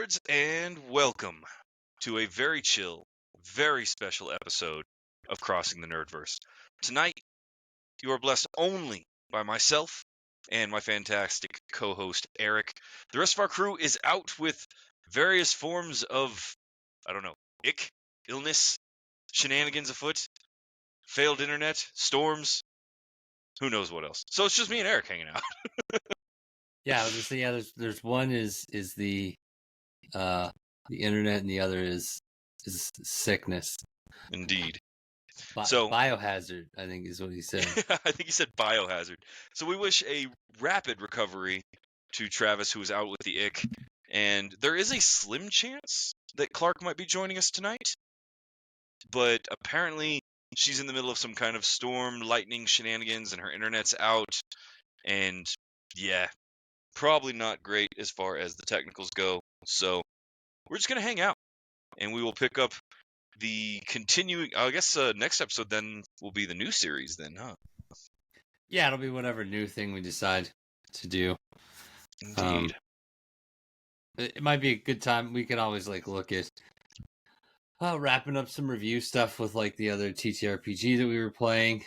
nerds, and welcome to a very chill, very special episode of Crossing the Nerdverse. Tonight, you are blessed only by myself and my fantastic co-host, Eric. The rest of our crew is out with various forms of, illness, shenanigans afoot, failed internet, storms, who knows what else. So it's just me and Eric hanging out. Yeah, I was gonna say, there's one is the internet and the other is sickness. Indeed. Biohazard, I think is what he said. I think he said biohazard. So we wish a rapid recovery to Travis, who is out with the ick. And there is a slim chance that Clark might be joining us tonight. But apparently she's in the middle of some kind of storm, lightning shenanigans, and her internet's out. And yeah, probably not great as far as the technicals go. So we're just going to hang out. And we will pick up the continuing, I guess next episode then will be the new series then, huh? Yeah, it'll be whatever new thing we decide to do. Indeed. It might be a good time. We could always look at wrapping up some review stuff with the other TTRPG that we were playing.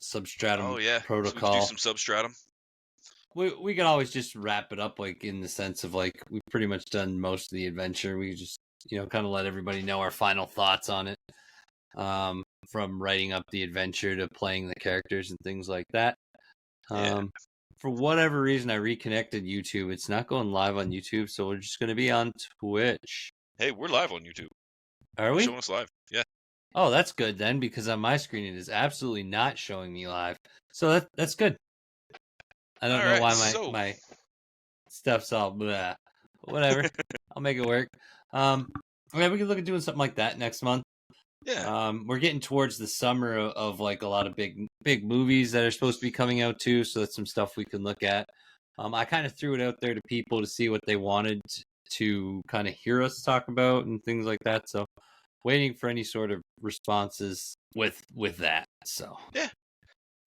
Substratum Protocol. So we could do some Substratum. We could always just wrap it up in the sense of we've pretty much done most of the adventure. We just kind of let everybody know our final thoughts on it. From writing up the adventure to playing the characters and things like that. For whatever reason, I reconnected YouTube. It's not going live on YouTube, so we're just going to be on Twitch. Hey, we're live on YouTube. Are we? Showing us live, yeah. Oh, that's good then, because on my screen it is absolutely not showing me live. So that's good. I don't know why my stuff's all blah. Whatever. I'll make it work. Yeah, we can look at doing something like that next month. Yeah. We're getting towards the summer of a lot of big movies that are supposed to be coming out too, so that's some stuff we can look at. I kind of threw it out there to people to see what they wanted to kind of hear us talk about and things like that. So waiting for any sort of responses with that. So yeah.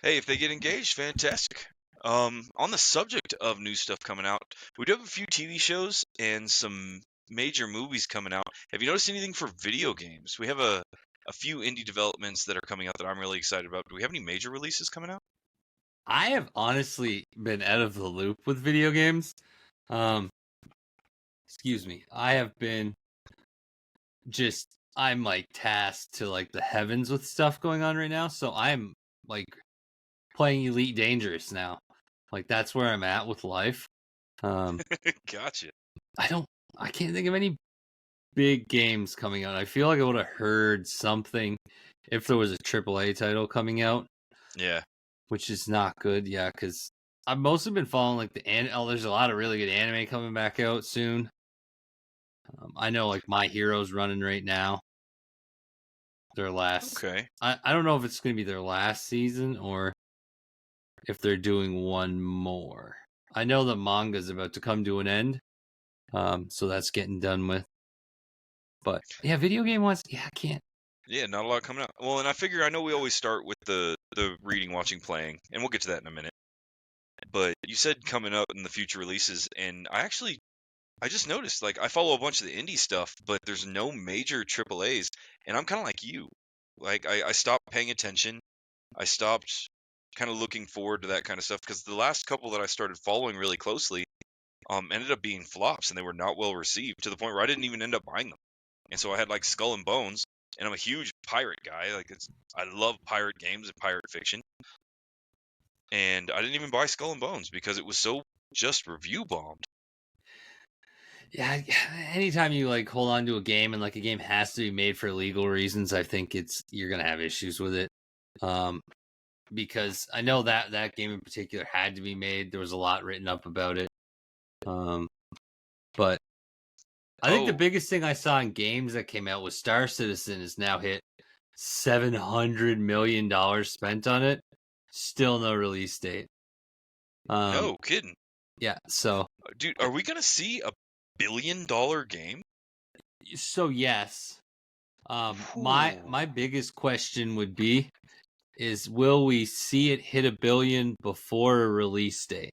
Hey, if they get engaged, fantastic. On the subject of new stuff coming out, we do have a few TV shows and some major movies coming out. Have you noticed anything for video games? We have a few indie developments that are coming out that I'm really excited about. Do we have any major releases coming out? I have honestly been out of the loop with video games. Excuse me. I have been I'm tasked to the heavens with stuff going on right now. So I'm playing Elite Dangerous now. That's where I'm at with life. Gotcha. I can't think of any big games coming out. I feel like I would have heard something if there was a AAA title coming out. Yeah. Which is not good. Yeah, because I've mostly been following there's a lot of really good anime coming back out soon. I know My Hero's running right now. Their last. Okay. I don't know if it's going to be their last season or if they're doing one more. I know the manga's about to come to an end. So that's getting done with. But yeah, video game wise, I can't. Yeah, not a lot coming out. Well, and I know we always start with the reading, watching, playing, and we'll get to that in a minute. But you said coming up in the future releases, and I just noticed, I follow a bunch of the indie stuff, but there's no major AAAs, and I'm kind of like you. I stopped paying attention. I stopped kind of looking forward to that kind of stuff, because the last couple that I started following really closely ended up being flops, and they were not well received, to the point where I didn't even end up buying them. And so I had Skull and Bones, and I'm a huge pirate guy. I love pirate games and pirate fiction. And I didn't even buy Skull and Bones because it was so just review bombed. Yeah, anytime you hold on to a game and a game has to be made for legal reasons, I think you're gonna have issues with it. Because I know that game in particular had to be made. There was a lot written up about it. But I think the biggest thing I saw in games that came out was Star Citizen has now hit $700 million spent on it. Still no release date. No kidding. Yeah, so... Dude, are we going to see a $1 billion game? So, yes. My biggest question would be, will we see it hit $1 billion before a release date?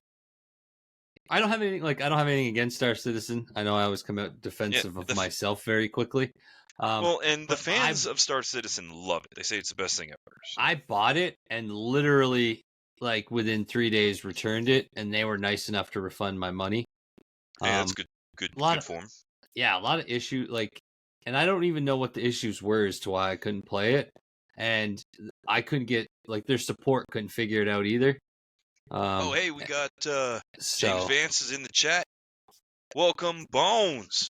I don't have anything against Star Citizen. I know I always come out Yeah, defensive of myself very quickly. well, and the But fans of Star Citizen love it. They say it's the best thing ever. So. I bought it and literally like within 3 days returned it, and they were nice enough to refund my money. Hey, that's Um, good, good, a lot good of form. yeah, a lot of issues and I don't even know what the issues were as to why I couldn't play it, and I couldn't get their support couldn't figure it out either. Oh, hey, we got James So Vance is in the chat. Welcome, Bones.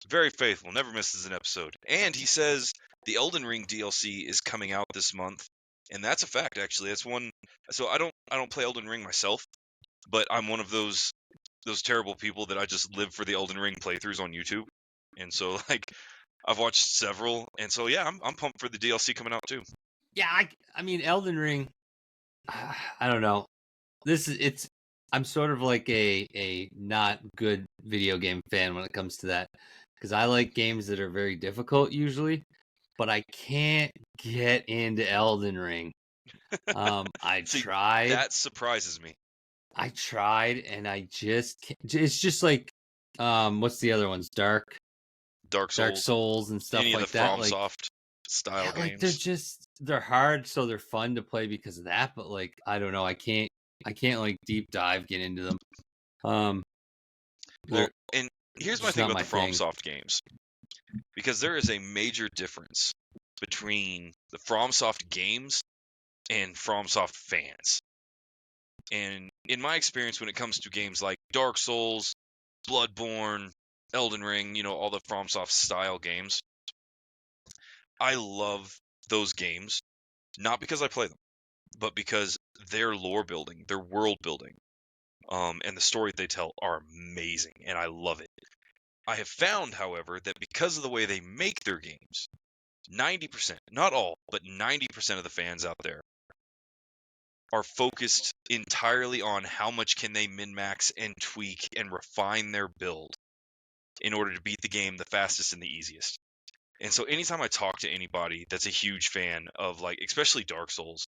Very faithful, never misses an episode. And he says the Elden Ring DLC is coming out this month, and that's a fact. Actually, that's one. So I don't play Elden Ring myself, but I'm one of those terrible people that I just live for the Elden Ring playthroughs on YouTube, and so like I've watched several, and so yeah, I'm pumped for the DLC coming out too. yeah, I mean Elden Ring. I don't know. I'm sort of like a not good video game fan when it comes to that, because I like games that are very difficult usually, but I can't get into Elden Ring. I See, tried, that surprises me. and I just can't. It's just like what's the other ones? Dark Dark Souls, Souls and stuff any of the like that. Like FromSoft yeah, style like games. they're hard, so they're fun to play because of that. But like I don't know, I can't like deep dive get into them. Um, Well, they're and here's my just thing not about my the thing. FromSoft games, because there is a major difference between the FromSoft games and FromSoft fans. And in my experience, when it comes to games like Dark Souls, Bloodborne, Elden Ring, all the FromSoft style games, I love those games, not because I play them, but because their lore building, their world building, and the story they tell are amazing, and I love it. I have found, however, that because of the way they make their games, 90%, not all, but 90% of the fans out there are focused entirely on how much can they min-max and tweak and refine their build in order to beat the game the fastest and the easiest. And so anytime I talk to anybody that's a huge fan of especially Dark Souls,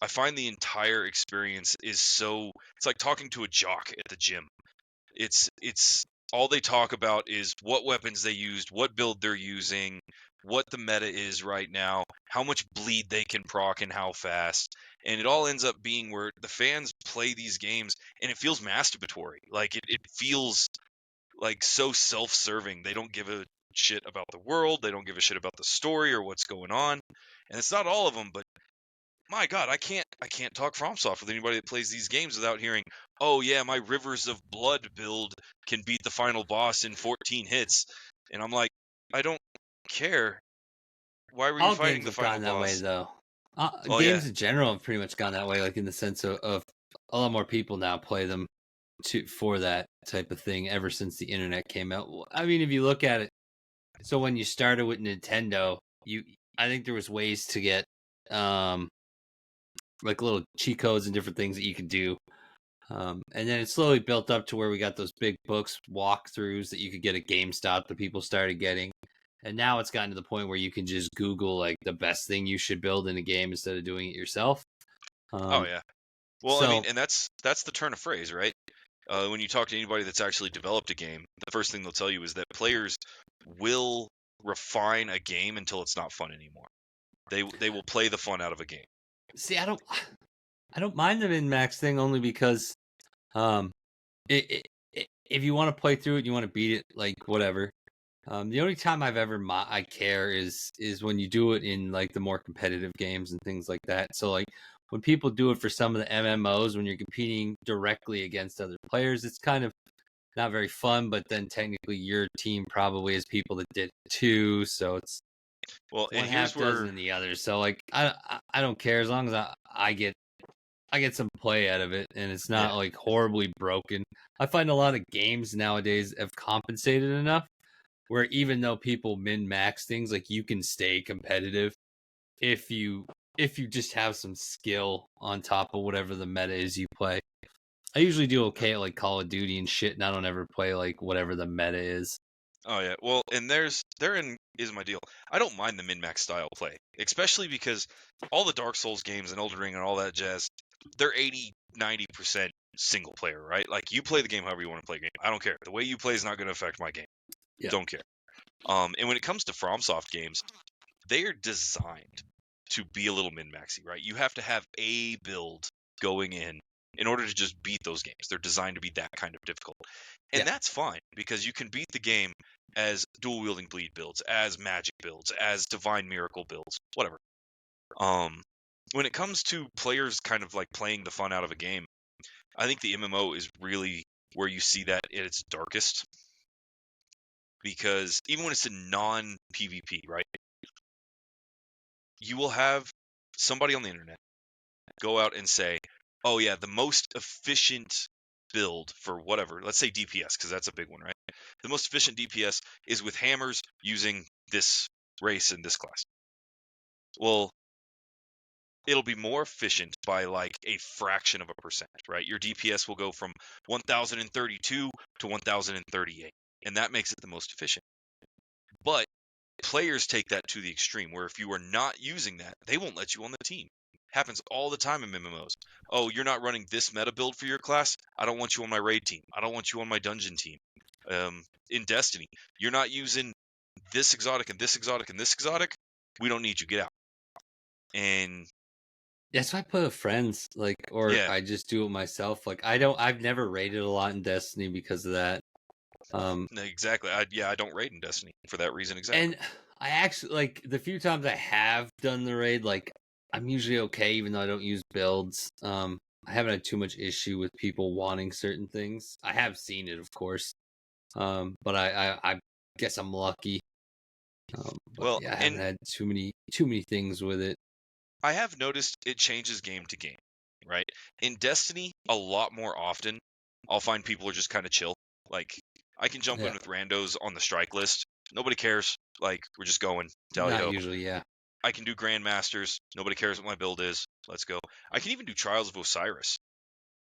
I find the entire experience is it's like talking to a jock at the gym. It's all they talk about is what weapons they used, what build they're using, what the meta is right now, how much bleed they can proc and how fast. And it all ends up being where the fans play these games and it feels masturbatory. Like it feels like so self-serving. They don't give a shit about the world, they don't give a shit about the story or what's going on. And it's not all of them, but my God, I can't talk FromSoft with anybody that plays these games without hearing, "Oh yeah, my Rivers of Blood build can beat the final boss in 14 hits," and I'm like, I don't care. Why were you All fighting games the have final gone that way boss? though. Oh yeah, Games in general have pretty much gone that way, like in the sense of a lot more people now play them for that type of thing ever since the internet came out. I mean, if you look at it, so when you started with Nintendo, I think there was ways to get um like little cheat codes and different things that you could do. And then it slowly built up to where we got those big books, walkthroughs that you could get at GameStop that people started getting. And now it's gotten to the point where you can just Google like the best thing you should build in a game instead of doing it yourself. oh Um, yeah. Well, I mean, so and that's the turn of phrase, right? When you talk to anybody that's actually developed a game, the first thing they'll tell you is that players will refine a game until it's not fun anymore. They will play the fun out of a game. see, I don't mind the min max thing only because um, if you want to play through it, you want to beat it, like whatever. The only time I've ever I care is when you do it in like the more competitive games and things like that. So like when people do it for some of the MMOs when you're competing directly against other players, it's kind of not very fun. But then technically your team probably has people that did it too, so it's Well, and one here's half dozen where than the other. So like I don't care as long as I get some play out of it and it's yeah. not like horribly broken. I find a lot of games nowadays have compensated enough where even though people min max things, like you can stay competitive if you just have some skill on top of whatever the meta is you play. I usually do okay at like Call of Duty and shit, and I don't ever play like whatever the meta is. Oh yeah. Well, and therein is my deal. I don't mind the min-max style play, especially because all the Dark Souls games and Elden Ring and all that jazz, they're 80-90% single player, right? Like, you play the game however you want to play a game. I don't care. The way you play is not going to affect my game. Yeah. Don't care. And when it comes to FromSoft games, they are designed to be a little min-maxy, right? You have to have a build going in order to just beat those games. They're designed to be that kind of difficult. And that's fine, because you can beat the game as dual-wielding bleed builds, as magic builds, as divine miracle builds, whatever. When it comes to players kind of like playing the fun out of a game, I think the MMO is really where you see that at its darkest. Because even when it's a non-PvP, right? You will have somebody on the internet go out and say, oh yeah, the most efficient build for whatever, let's say DPS, because that's a big one, right? The most efficient DPS is with hammers using this race and this class. Well, it'll be more efficient by like a fraction of a percent, right? Your DPS will go from 1032 to 1038, and that makes it the most efficient. But players take that to the extreme, where if you are not using that, they won't let you on the team. Happens all the time in MMOs. Oh, you're not running this meta build for your class? I don't want you on my raid team. I don't want you on my dungeon team. In Destiny, you're not using this exotic and this exotic and this exotic. We don't need you. Get out. And That's why I play with friends, like, or yeah, I just do it myself. Like, I've never raided a lot in Destiny because of that. exactly. I don't raid in Destiny for that reason exactly. And I actually, like, the few times I have done the raid, like, I'm usually okay, even though I don't use builds. I haven't had too much issue with people wanting certain things. I have seen it, of course. But I guess I'm lucky. But Well, yeah, I haven't and had too many things with it. I have noticed it changes game to game, right? In Destiny, a lot more often, I'll find people are just kind of chill. Like, I can jump in Yeah, with randos on the strike list. Nobody cares. Like, we're just going. Tally not ho. usually. Yeah, I can do Grandmasters. Nobody cares what my build is. Let's go. I can even do Trials of Osiris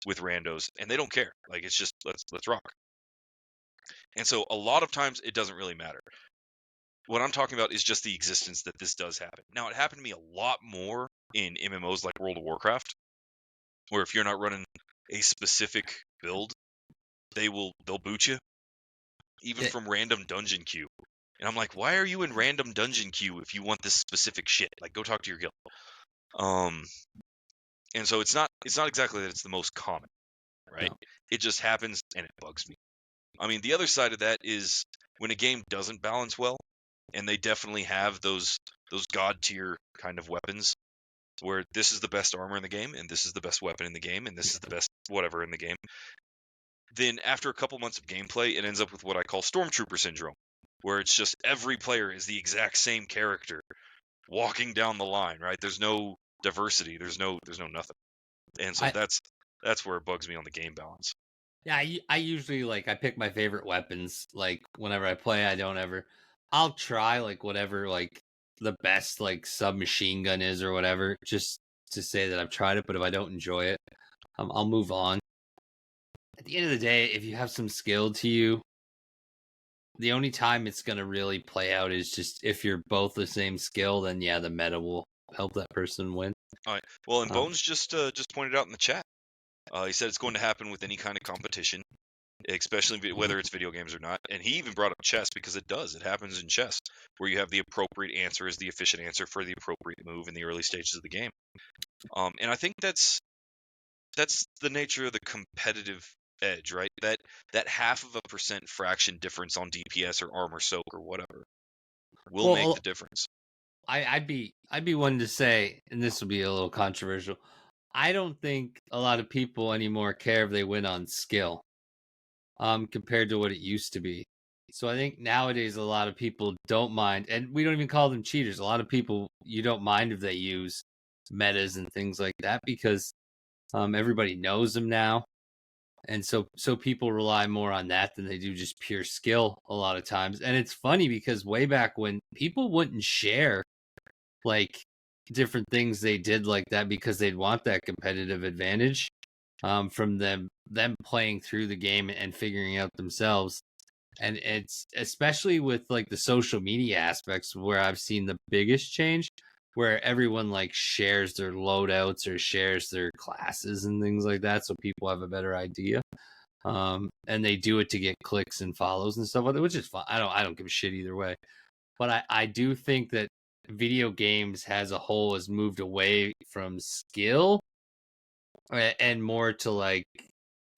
with randos, and they don't care. Like, it's just let's rock. And so a lot of times it doesn't really matter. What I'm talking about is just the existence that this does happen. Now, it happened to me a lot more in MMOs like World of Warcraft, where if you're not running a specific build, they'll boot you, even yeah. from random dungeon queue. And I'm like, why are you in random dungeon queue if you want this specific shit? Like, go talk to your guild. Um, and so it's not exactly that it's the most common, right? No. It just happens, and it bugs me. I mean, the other side of that is when a game doesn't balance well, and they definitely have those god tier kind of weapons, where this is the best armor in the game, and this is the best weapon in the game, and this is the best whatever in the game. Then after a couple months of gameplay, it ends up with what I call Stormtrooper syndrome, where it's just every player is the exact same character walking down the line, right? There's no diversity, there's no nothing. And so I that's where it bugs me on the game balance. Yeah, I usually, like, I pick my favorite weapons. Like, whenever I play, I don't ever. I'll try like whatever, like, the best, like, submachine gun is or whatever, just to say that I've tried it. But if I don't enjoy it, I'll move on. At the end of the day, if you have some skill to you, the only time it's gonna really play out is just if you're both the same skill. Then yeah, the meta will help that person win. All right. Well, and Um, Bones just pointed out in the chat. He said it's going to happen with any kind of competition, especially mhm. whether it's video games or not. And he even brought up chess, because it does. It happens in chess, where you have the appropriate answer is the efficient answer for the appropriate move in the early stages of the game. And I think that's the nature of the competitive edge, right? That half of a percent fraction difference on DPS or armor soak or whatever will make the Well, difference. I'd be one to say, and this will be a little controversial. I don't think a lot of people anymore care if they win on skill, compared to what it used to be. So I think nowadays a lot of people don't mind, and we don't even call them cheaters. A lot of people, you don't mind if they use metas and things like that, because everybody knows them now, and so people rely more on that than they do just pure skill a lot of times. And it's funny because way back when, people wouldn't share, like, different things they did like that, because they'd want that competitive advantage, from them playing through the game and figuring out themselves. And it's especially with, like, the social media aspects where I've seen the biggest change, where everyone like shares their loadouts or shares their classes and things like that, so people have a better idea. And they do it to get clicks and follows and stuff like that, which is fine. I don't give a shit either way. But I do think that video games as a whole has moved away from skill and more to like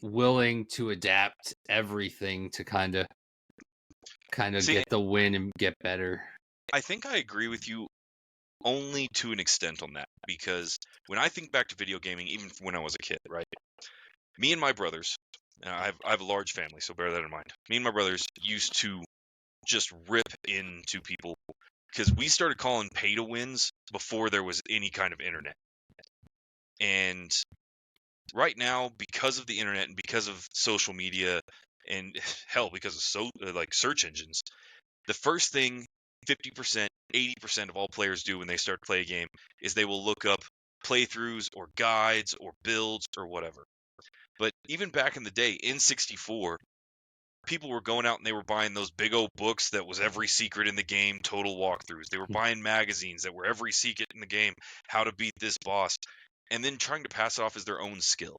willing to adapt everything to kind of See, get the win and get better. I think I agree with you only to an extent on that, because when I think back to video gaming, even when I was a kid, right? Me and my brothers, and I have a large family, so bear that in mind. Me and my brothers used to just rip into people because we started calling pay to wins before there was any kind of internet. And right now, because of the internet and because of social media and hell, because of like search engines, the first thing 50%, 80% of all players do when they start to play a game is they will look up playthroughs or guides or builds or whatever. But even back in the day, in 64, people were going out and they were buying those big old books that was every secret in the game, total walkthroughs. They were buying magazines that were every secret in the game, how to beat this boss, and then trying to pass it off as their own skill.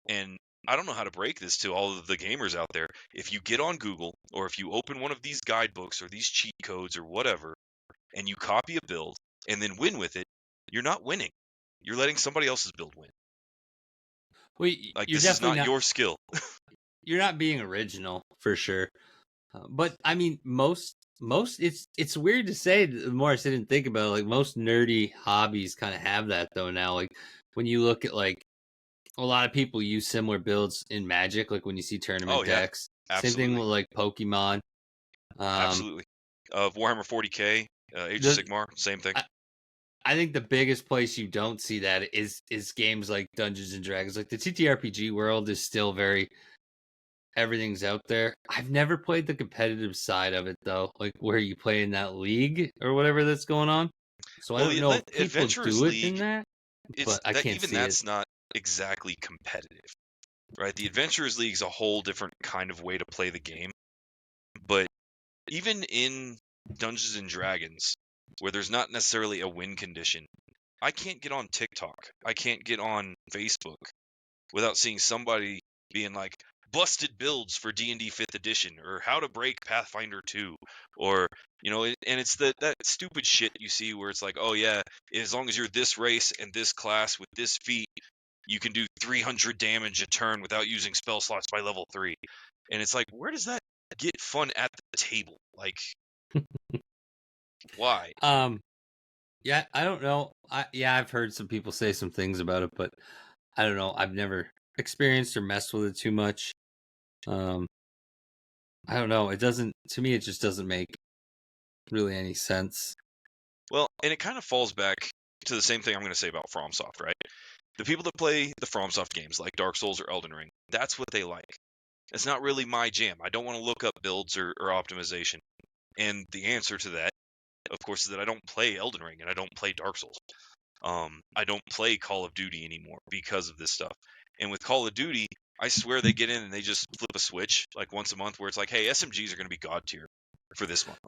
And I don't know how to break this to all of the gamers out there. If you get on Google or if you open one of these guidebooks or these cheat codes or whatever, and you copy a build and then win with it, you're not winning. You're letting somebody else's build win. Well, Like, you're this is definitely not your skill. you're not being original for sure. But I mean, most it's weird to say. The more I sit and think about it, like most nerdy hobbies kind of have that though now. Like when you look at like a lot of people use similar builds in Magic, like when you see Oh tournament yeah, decks. Same thing absolutely, with like Pokemon. absolutely. Warhammer 40K, Age of The Sigmar, same thing. I think the biggest place you don't see that is games like Dungeons and Dragons. Like the TTRPG world is still very everything's out there. I've never played the competitive side of it though, like where you play in that league or whatever that's going on. So I Well, don't know if the people Adventurers do it in League, that, it's but I that can't even see it. that's not exactly competitive, right? The Adventurers League is a whole different kind of way to play the game. But even in Dungeons and Dragons, where there's not necessarily a win condition, I can't get on TikTok. I can't get on Facebook without seeing somebody being like, busted builds for D&D 5th edition, or how to break Pathfinder 2, or and it's that stupid shit you see where it's like, oh yeah, as long as you're this race and this class with this feat, you can do 300 damage a turn without using spell slots by level 3. And it's like, where does that get fun at the table? Like, why? Yeah, I don't know. I've heard some people say some things about it, but I don't know. I've never experienced or messed with it too much. Um, I don't know. It doesn't to me. It just doesn't make really any sense. Well, and it kind of falls back to the same thing I'm going to say about FromSoft, right? The people that play the FromSoft games like Dark Souls or Elden Ring, that's what they like. It's not really my jam. I don't want to look up builds or optimization. And the answer to that, of course, is that I don't play Elden Ring and I don't play Dark Souls. I don't play Call of Duty anymore because of this stuff. And with Call of Duty, I swear they get in and they just flip a switch like once a month where it's like, hey, SMGs are going to be God tier for this month.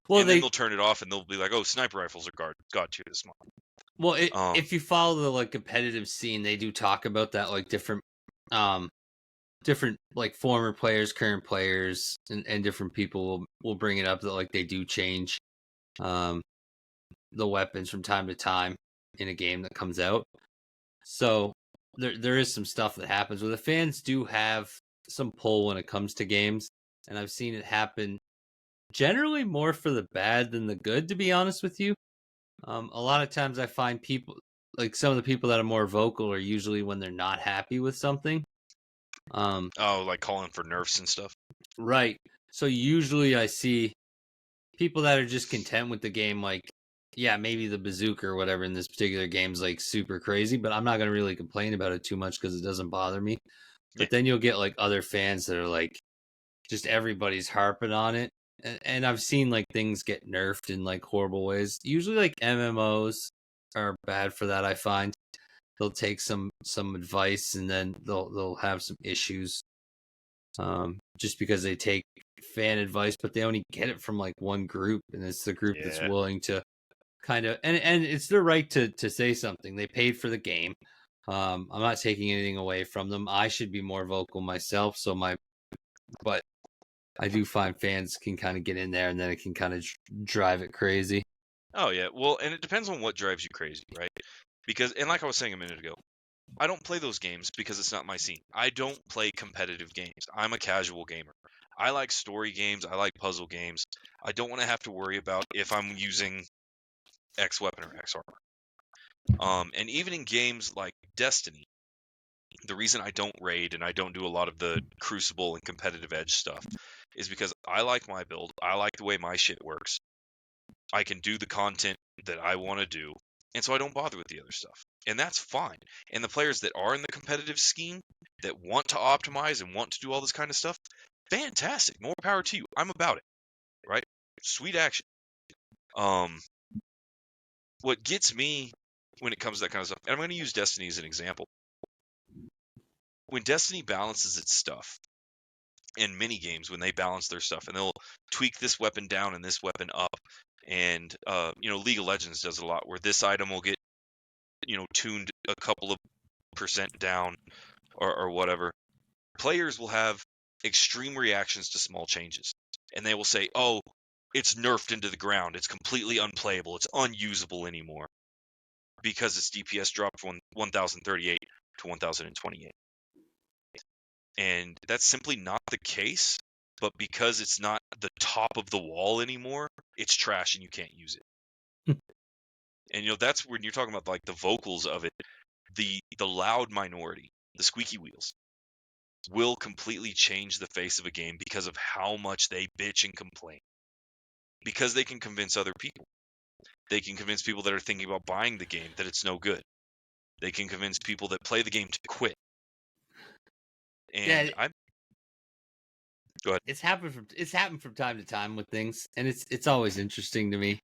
Well, And then they they'll turn it off and they'll be like, oh, sniper rifles are God tier this month. if you follow the like competitive scene, they do talk about that like um different like former players, current players, and different people will bring it up that like they do change um the weapons from time to time in a game that comes out. So there is some stuff that happens where the fans do have some pull when it comes to games, and I've seen it happen generally more for the bad than the good, to be honest with you. A lot of times I find people like some of the people that are more vocal are usually when they're not happy with something. Oh, like calling for nerfs and stuff. Right. So usually I see people that are just content with the game, like, yeah, maybe the bazooka or whatever in this particular game's like super crazy, but I'm not gonna really complain about it too much because it doesn't bother me. Yeah. But then you'll get like other fans that are like, just everybody's harping on it. And I've seen like things get nerfed in like horrible ways. Usually like MMOs are bad for that, I find. They'll take some advice and then they'll have some issues. Just because they take fan advice, but they only get it from like one group, and it's the group that's Yeah. willing to kind of, and it's their right to say something. They paid for the game. I'm not taking anything away from them. I should be more vocal myself. But I do find fans can kind of get in there, and then it can kind of drive it crazy. Oh yeah, well, and it depends on what drives you crazy, right? Because, and like I was saying a minute ago, I don't play those games because it's not my scene. I don't play competitive games. I'm a casual gamer. I like story games. I like puzzle games. I don't want to have to worry about if I'm using X weapon or X armor. And even in games like Destiny, the reason I don't raid and I don't do a lot of the Crucible and competitive edge stuff is because I like my build. I like the way my shit works. I can do the content that I want to do, and so I don't bother with the other stuff. And that's fine. And the players that are in the competitive scheme that want to optimize and want to do all this kind of stuff, fantastic. More power to you. I'm about it, right? Sweet action. Um, what gets me when it comes to that kind of stuff, and I'm going to use Destiny as an example. When Destiny balances its stuff, in mini games, when they balance their stuff, and they'll tweak this weapon down and this weapon up, and League of Legends does it a lot, where this item will get tuned a couple of percent down or whatever. Players will have extreme reactions to small changes, and they will say, "Oh, it's nerfed into the ground. It's completely unplayable. It's unusable anymore because its DPS dropped from 1038 to 1028." And that's simply not the case. But because it's not the top of the wall anymore, it's trash and you can't use it. And that's when you're talking about like the vocals of it, the loud minority, the squeaky wheels, will completely change the face of a game because of how much they bitch and complain. Because they can convince other people. They can convince people that are thinking about buying the game that it's no good. They can convince people that play the game to quit. And Yeah, go ahead. it's happened from time to time with things, and it's always interesting to me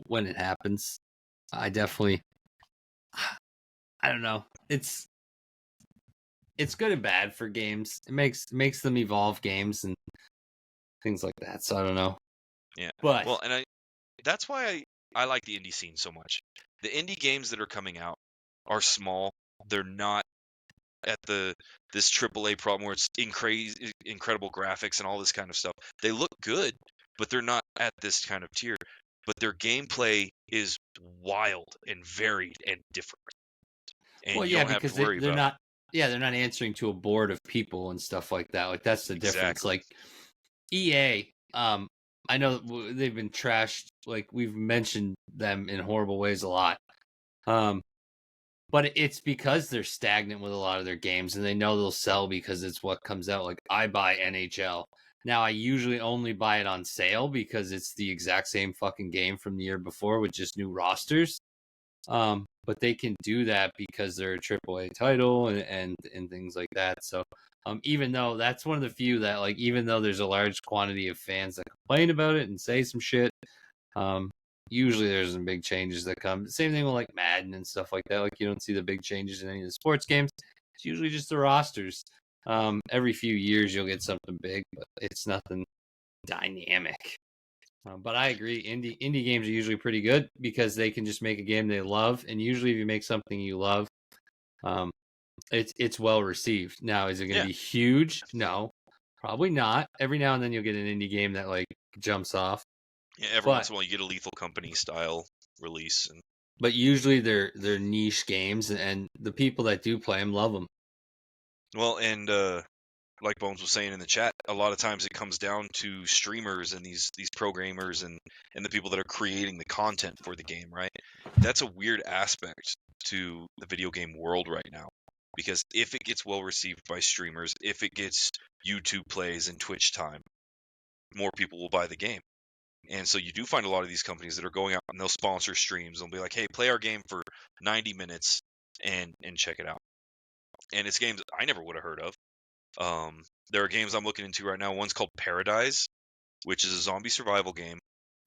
when it happens. I definitely, I don't know. It's good and bad for games. It makes them evolve games and things like that. So I don't know. Yeah. But Well, and that's why I like the indie scene so much. The indie games that are coming out are small. They're not at this AAA problem where it's incredible graphics and all this kind of stuff. They look good, but they're not at this kind of tier. But their gameplay is wild and varied and different, and well, you yeah, don't have because to worry they're about not. Yeah, they're not answering to a board of people and stuff like that. Like that's the difference. exactly. Like EA, I know they've been trashed. Like we've mentioned them in horrible ways a lot. But it's because they're stagnant with a lot of their games, and they know they'll sell because it's what comes out. Like I buy NHL. Now I usually only buy it on sale because it's the exact same fucking game from the year before with just new rosters. But they can do that because they're a AAA title and things like that. So even though that's one of the few that like even though there's a large quantity of fans that complain about it and say some shit, um, usually there's some big changes that come. Same thing with like Madden and stuff like that. Like you don't see the big changes in any of the sports games. It's usually just the rosters. Every few years you'll get something big, but it's nothing dynamic. But I agree, indie games are usually pretty good because they can just make a game they love, and usually if you make something you love, um, it's well received. Now, is it going to Yeah. be huge? No, probably not. Every now and then you'll get an indie game that like jumps off, Yeah. Every but once in a while, you get a Lethal Company style release, and usually they're niche games, and the people that do play them love them. well, and like Bones was saying in the chat, a lot of times it comes down to streamers and these programmers and the people that are creating the content for the game, right? That's a weird aspect to the video game world right now, because if it gets well received by streamers, if it gets YouTube plays and Twitch time, more people will buy the game. And so you do find a lot of these companies that are going out and they'll sponsor streams. They'll be like, "Hey, play our game for 90 minutes and check it out." And it's games I never would have heard of. There are games I'm looking into right now. One's called Paradise, which is a zombie survival game,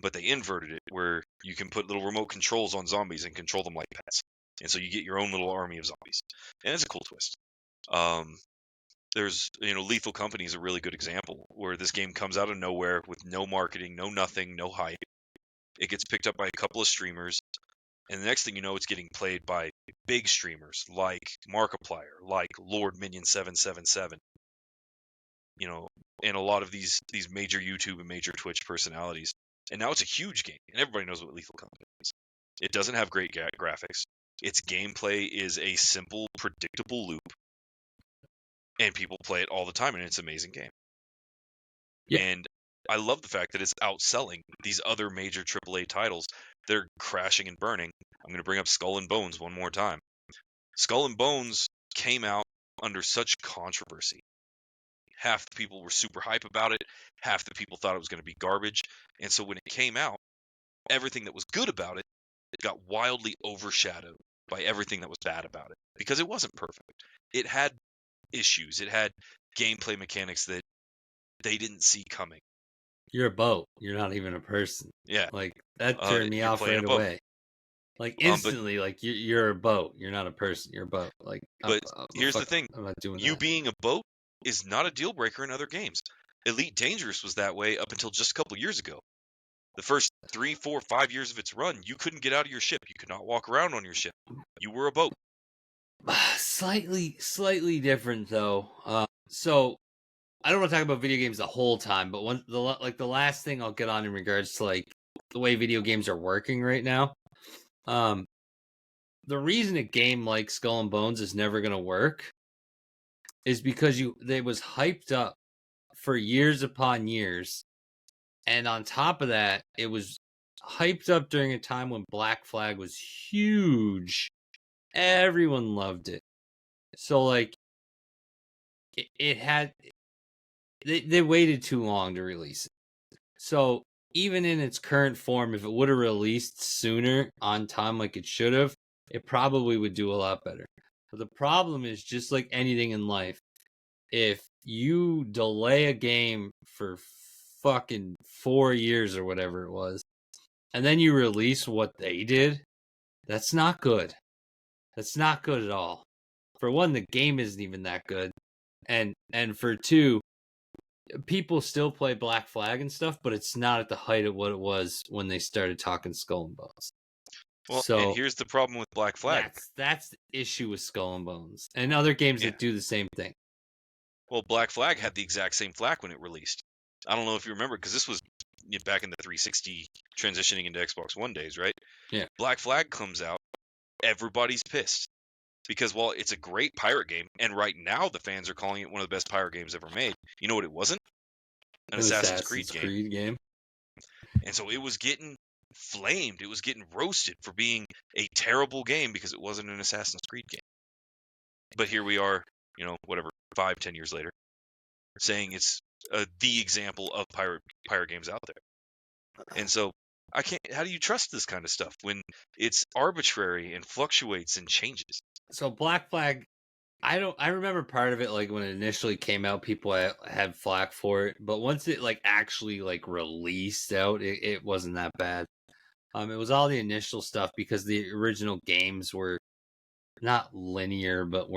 but they inverted it where you can put little remote controls on zombies and control them like pets. And so you get your own little army of zombies. And it's a cool twist. There's, Lethal Company is a really good example where this game comes out of nowhere with no marketing, no nothing, no hype. it gets picked up by a couple of streamers, and the next thing you know, it's getting played by big streamers like Markiplier, like Lord Minion 777, and a lot of these major YouTube and major Twitch personalities. And now it's a huge game, and everybody knows what Lethal Company is. It doesn't have great graphics. Its gameplay is a simple, predictable loop, and people play it all the time, and it's an amazing game. Yep. And I love the fact that it's outselling these other major AAA titles. They're crashing and burning. I'm going to bring up Skull and Bones one more time. Skull and Bones came out under such controversy. Half the people were super hype about it. Half the people thought it was going to be garbage. And so when it came out, everything that was good about it got wildly overshadowed by everything that was bad about it, because it wasn't perfect. It had issues. It had gameplay mechanics that they didn't see coming. You're a boat. You're not even a person. Yeah. Like that turned me off right away. Like instantly, like you're a boat. You're not a person. You're a boat. Like, but here's the thing: I'm not doing you that. being a boat is not a deal breaker in other games. Elite Dangerous was that way up until just a couple years ago. The first 3, 4, 5 years of its run, you couldn't get out of your ship. You could not walk around on your ship. You were a boat. Slightly different though. So I don't want to talk about video games the whole time, but the last thing I'll get on in regards to like the way video games are working right now. The reason a game like Skull and Bones is never going to work is because it was hyped up for years upon years, and on top of that, it was hyped up during a time when Black Flag was huge. Everyone loved it. So like it had they waited too long to release it. So even in its current form, if it would have released sooner on time like it should have, it probably would do a lot better. But the problem is, just like anything in life, if you delay a game for fucking 4 years or whatever it was, and then you release what they did, that's not good. That's not good at all. For one, the game isn't even that good. And for two, people still play Black Flag and stuff, but it's not at the height of what it was when they started talking Skull and Bones. Well, so and here's the problem with Black Flag. That's the issue with Skull and Bones and other games that do the same thing. Well, Black Flag had the exact same flack when it released. I don't know if you remember, because this was back in the 360 transitioning into Xbox One days, right? Yeah. Black Flag comes out, everybody's pissed. Because while it's a great pirate game, and right now the fans are calling it one of the best pirate games ever made, you know what it wasn't? An Assassin's Creed game. And so it was getting flamed. It was getting roasted for being a terrible game because it wasn't an Assassin's Creed game. But here we are, 5-10 years later, saying it's the example of pirate games out there. And so I can't. How do you trust this kind of stuff when it's arbitrary and fluctuates and changes? So Black Flag, I remember part of it, like when it initially came out, people had flack for it, but once it like actually like released out, it wasn't that bad. It was all the initial stuff because the original games were not linear, but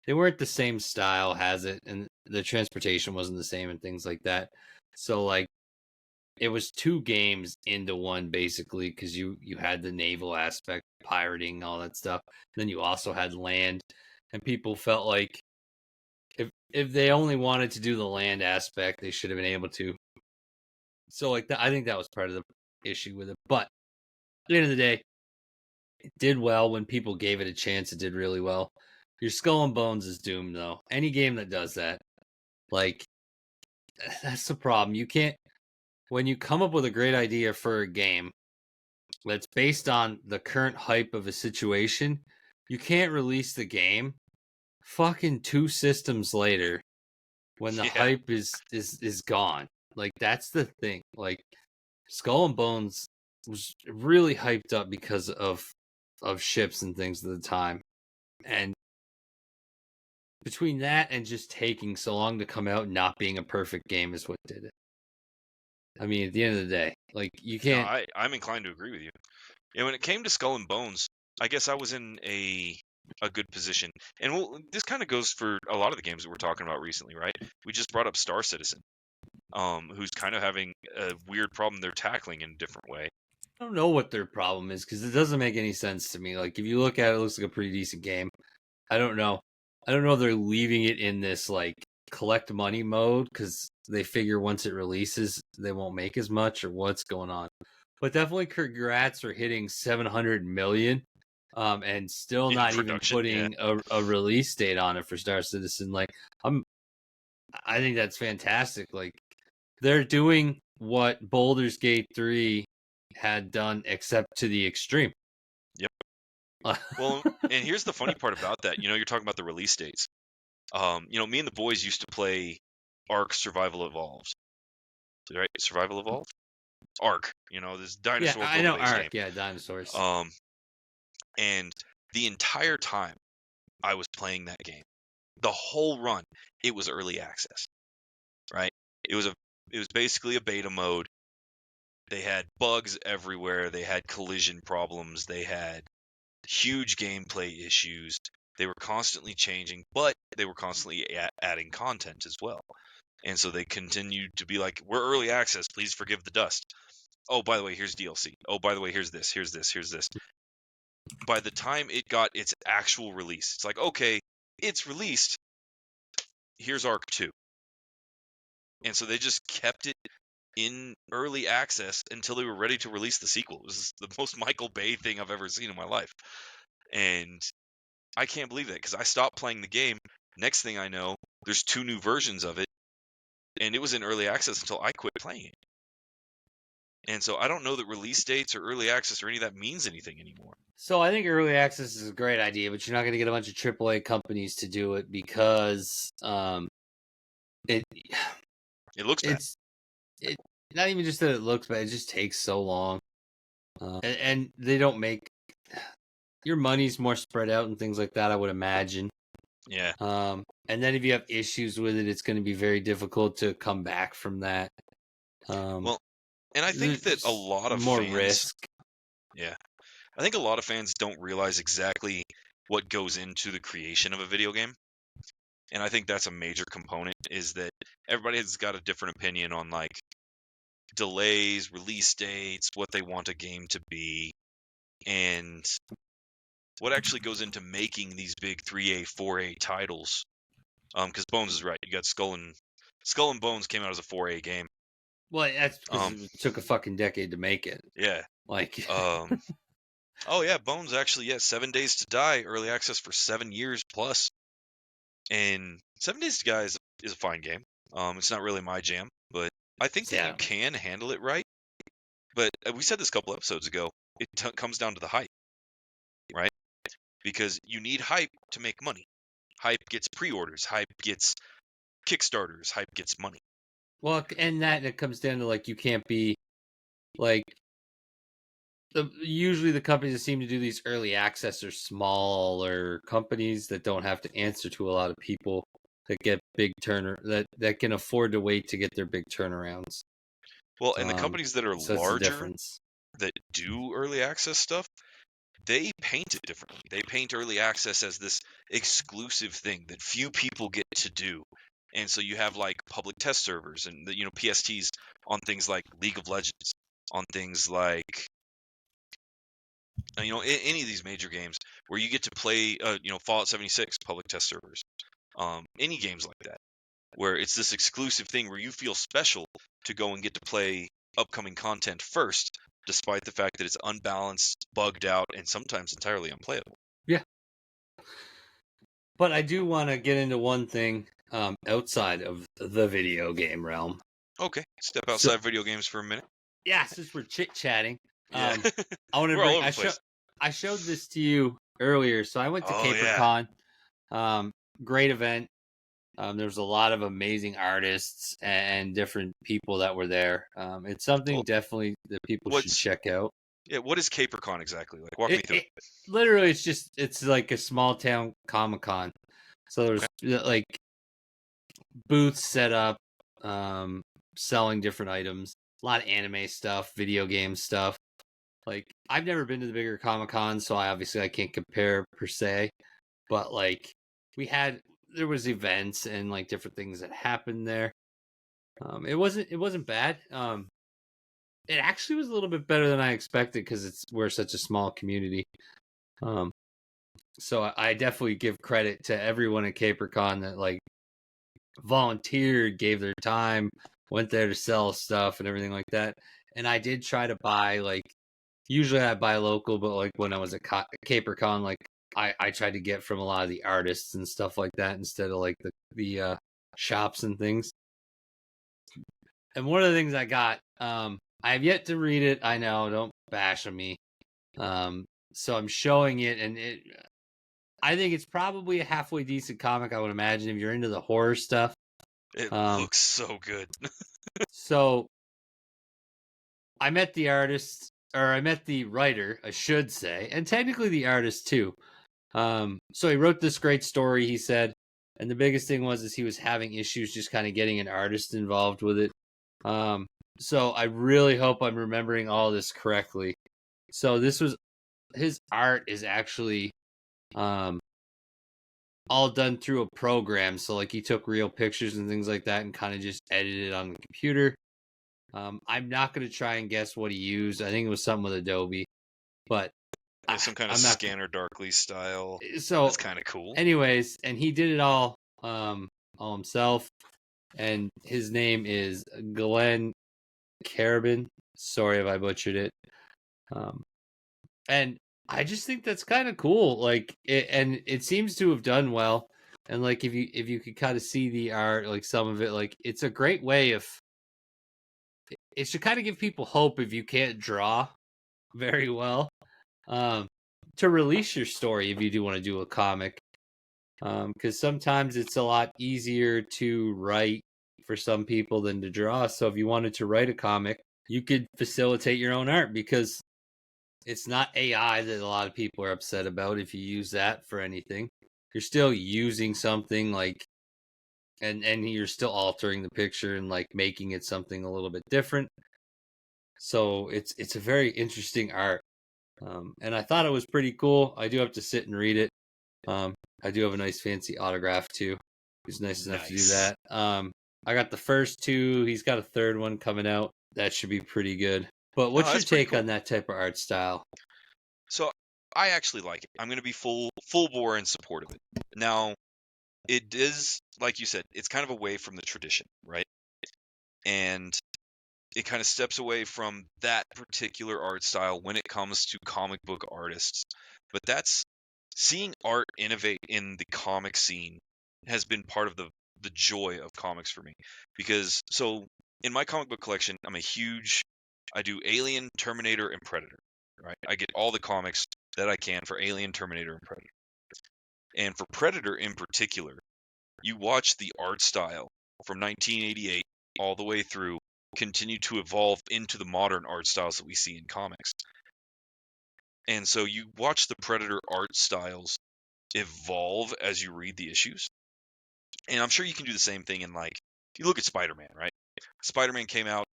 they weren't the same style as it, and the transportation wasn't the same and things like that. So like it was 2 games into one basically, because you had the naval aspect, pirating, all that stuff. Then you also had land, and people felt like if they only wanted to do the land aspect, they should have been able to. So like I think that was part of the issue with it. But at the end of the day, it did well when people gave it a chance. It did really well. Your Skull and Bones is doomed though. Any game that does that, like, that's the problem. You can't. When you come up with a great idea for a game that's based on the current hype of a situation, you can't release the game fucking 2 systems later when the hype is gone. Like, that's the thing. Like, Skull and Bones was really hyped up because of ships and things at the time. And between that and just taking so long to come out and not being a perfect game is what did it. I mean, at the end of the day, like, you can't. No, I'm inclined to agree with you. And when it came to Skull and Bones, I guess I was in a good position. And this kind of goes for a lot of the games that we're talking about recently, right? We just brought up Star Citizen. who's kind of having a weird problem they're tackling in a different way. I don't know what their problem is because it doesn't make any sense to me. Like if you look at it, it looks like a pretty decent game. I don't know. I don't know if they're leaving it in this like collect money mode because they figure once it releases they won't make as much or what's going on. But definitely congrats for hitting 700 million. And still In not even production, yeah. putting a release date on it for Star Citizen. Like I think that's fantastic. Like they're doing what Baldur's Gate 3 had done, except to the extreme. Yep. Well, and here's the funny part about that. You're talking about the release dates. Me and the boys used to play Ark Survival Evolved. Right? Survival Evolved? Ark. This dinosaur I know build-based game. Ark. Yeah, dinosaurs. And the entire time I was playing that game, the whole run, it was early access. Right? It was basically a beta mode. They had bugs everywhere. They had collision problems. They had huge gameplay issues. They were constantly changing, but they were constantly adding content as well. And so they continued to be like, we're early access. Please forgive the dust. Oh, by the way, here's DLC. Oh, by the way, here's this, here's this, here's this. By the time it got its actual release, it's like, okay, it's released. Here's Arc 2. And so they just kept it in early access until they were ready to release the sequel. It was the most Michael Bay thing I've ever seen in my life. And I can't believe that because I stopped playing the game. Next thing I know, there's 2 new versions of it, and it was in early access until I quit playing it. And so I don't know that release dates or early access or any of that means anything anymore. So I think early access is a great idea, but you're not going to get a bunch of AAA companies to do it because it looks bad. It not even just that it looks bad; it just takes so long, and they don't make your money's more spread out and things like that. I would imagine. Yeah. And then if you have issues with it, it's going to be very difficult to come back from that. Well, and I think that a lot of more fans, risk. Yeah, I think a lot of fans don't realize exactly what goes into the creation of a video game. And I think that's a major component is that everybody has got a different opinion on like delays, release dates, what they want a game to be, and what actually goes into making these big 3A, 4A titles. Because Bones is right. You got Skull and Bones came out as a 4A game. Well, that's because it took a fucking decade to make it. Yeah. Like. Oh yeah, Bones actually, 7 Days to Die, early access for 7 years plus. And 7 Days to Die is a fine game. It's not really my jam, but I think that you can handle it right. But we said this a couple episodes ago. It comes down to the hype, right? Because you need hype to make money. Hype gets pre-orders. Hype gets Kickstarters. Hype gets money. Well, and that it comes down to like you can't be like usually the companies that seem to do these early access are smaller companies that don't have to answer to a lot of people that get big that can afford to wait to get their big turnarounds. Well, and the companies that are so larger that do early access stuff, they paint it differently. They paint early access as this exclusive thing that few people get to do. And so you have like public test servers and the PSTs on things like League of Legends, on things like any of these major games where you get to play Fallout 76 public test servers. Any games like that where it's this exclusive thing where you feel special to go and get to play upcoming content first, despite the fact that it's unbalanced, bugged out, and sometimes entirely unplayable. Yeah. But I do want to get into one thing outside of the video game realm. Okay, step outside video games for a minute. Yeah, since we're chit-chatting. Yeah. I want to bring. I showed this to you earlier, so I went to CaperCon. Yeah. Great event. There was a lot of amazing artists and different people that were there. It's something definitely that people should check out. Yeah, what is CaperCon exactly? Like, walk me through it. Literally, it's like a small town Comic-Con. So there's like booths set up, selling different items. A lot of anime stuff, video game stuff. Like I've never been to the bigger Comic-Con, so I can't compare per se. But like there was events and like different things that happened there. It wasn't bad. It actually was a little bit better than I expected because we're such a small community. So I definitely give credit to everyone at CaperCon that like volunteered, gave their time, went there to sell stuff and everything like that. And I did try to buy like usually I buy local, but like when I was at CaperCon, like I tried to get from a lot of the artists and stuff like that instead of like the shops and things. And one of the things I got, I have yet to read it. I know, don't bash on me. So I'm showing it, and I think it's probably a halfway decent comic. I would imagine if you're into the horror stuff. It looks so good. So I met the artist, or I met the writer, I should say, and technically the artist too. So he wrote this great story, he said, and the biggest thing is he was having issues just kind of getting an artist involved with it. So I really hope I'm remembering all this correctly. So his art is actually all done through a program. So like he took real pictures and things like that and kind of just edited it on the computer. I'm not going to try and guess what he used. I think it was something with Adobe, but Some kind of I'm not Scanner Darkly style. So that's kind of cool. Anyways, and he did it all himself, and his name is Glenn Carabin. Sorry if I butchered it. And I just think that's kind of cool. Like and it seems to have done well. And like if you could kind of see the art, like some of it, like it's a great way of. It should kind of give people hope if you can't draw very well, to release your story if you do want to do a comic. Because sometimes it's a lot easier to write for some people than to draw. So if you wanted to write a comic, you could facilitate your own art because it's not AI that a lot of people are upset about. If you use that for anything, you're still using something like, and you're still altering the picture and like making it something a little bit different. So it's a very interesting art, and I thought it was pretty cool. I do have to sit and read it. I do have a nice fancy autograph too. He's nice enough to do that. I got the first two. He's got a third one coming out. That should be pretty good. But what's your take on that type of art style? So I actually like it. I'm going to be full bore in support of it. Now, it is, like you said, it's kind of away from the tradition, right? And it kind of steps away from that particular art style when it comes to comic book artists. But that's seeing art innovate in the comic scene has been part of the joy of comics for me. Because so in my comic book collection, I do Alien, Terminator, and Predator. Right? I get all the comics that I can for Alien, Terminator, and Predator. And for Predator in particular, you watch the art style from 1988 all the way through continue to evolve into the modern art styles that we see in comics. And so you watch the Predator art styles evolve as you read the issues. And I'm sure you can do the same thing in, like, you look at Spider-Man, right? Spider-Man came out,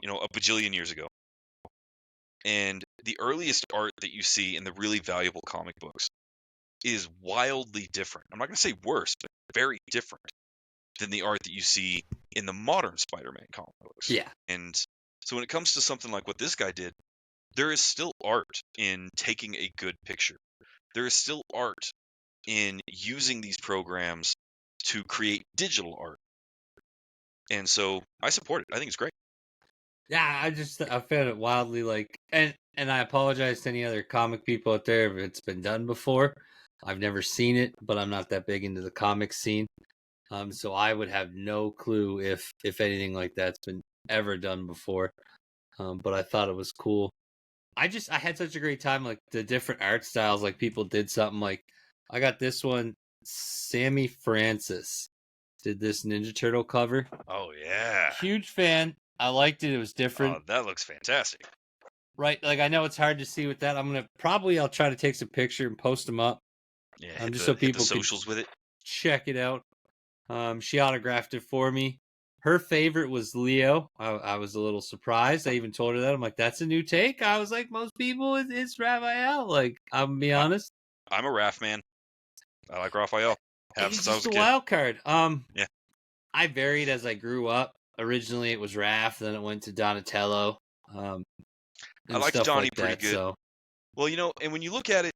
a bajillion years ago. And the earliest art that you see in the really valuable comic books is wildly different. I'm not going to say worse, but very different than the art that you see in the modern Spider-Man comic books. Yeah. And so when it comes to something like what this guy did, there is still art in taking a good picture. There is still art in using these programs to create digital art. And so I support it. I think it's great. Yeah, I found it wildly like, and I apologize to any other comic people out there if it's been done before. I've never seen it, but I'm not that big into the comic scene. So I would have no clue if anything like that's been ever done before. But I thought it was cool. I had such a great time, like the different art styles, like people did something like, I got this one, Sammy Francis did this Ninja Turtle cover. Oh, yeah. Huge fan. I liked it. It was different. Oh, that looks fantastic. Right. Like, I know it's hard to see with that. I'll try to take some picture and post them up. Yeah, Just so people hit the socials with it. Check it out. She autographed it for me. Her favorite was Leo. I was a little surprised. I even told her that. I'm like, that's a new take. I was like, most people, it's Raphael. Like, I'm going to be honest. I'm a Raph man. I like Raphael. He's just a wild card. Yeah. I varied as I grew up. originally it was Raph, then it went to Donatello, I and liked stuff Donnie like pretty that. good. So Well, and when you look at it,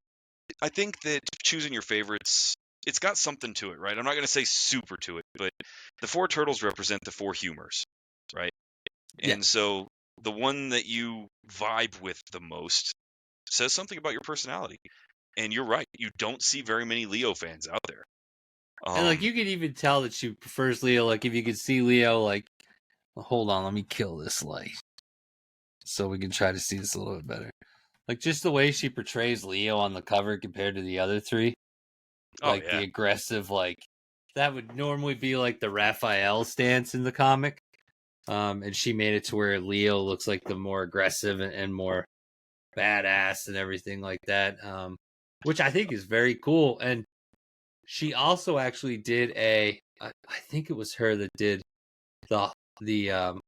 I think that choosing your favorites, it's got something to it, right? I'm not going to say super to it, but the 4 turtles represent the 4 humors, right? yeah, And so the one that you vibe with the most says something about your personality. And you're right, you don't see very many Leo fans out there. and like you could even tell that she prefers Leo. Like if you could see Leo, like, well, hold on, let me kill this light so we can try to see this a little bit better. Like just the way she portrays Leo on the cover compared to the other 3, Oh like yeah. the aggressive, like that would normally be like the Raphael stance in the comic. And she made it to where Leo looks like the more aggressive and more badass and everything like that, which I think is very cool. And she also actually did I think it was her that did the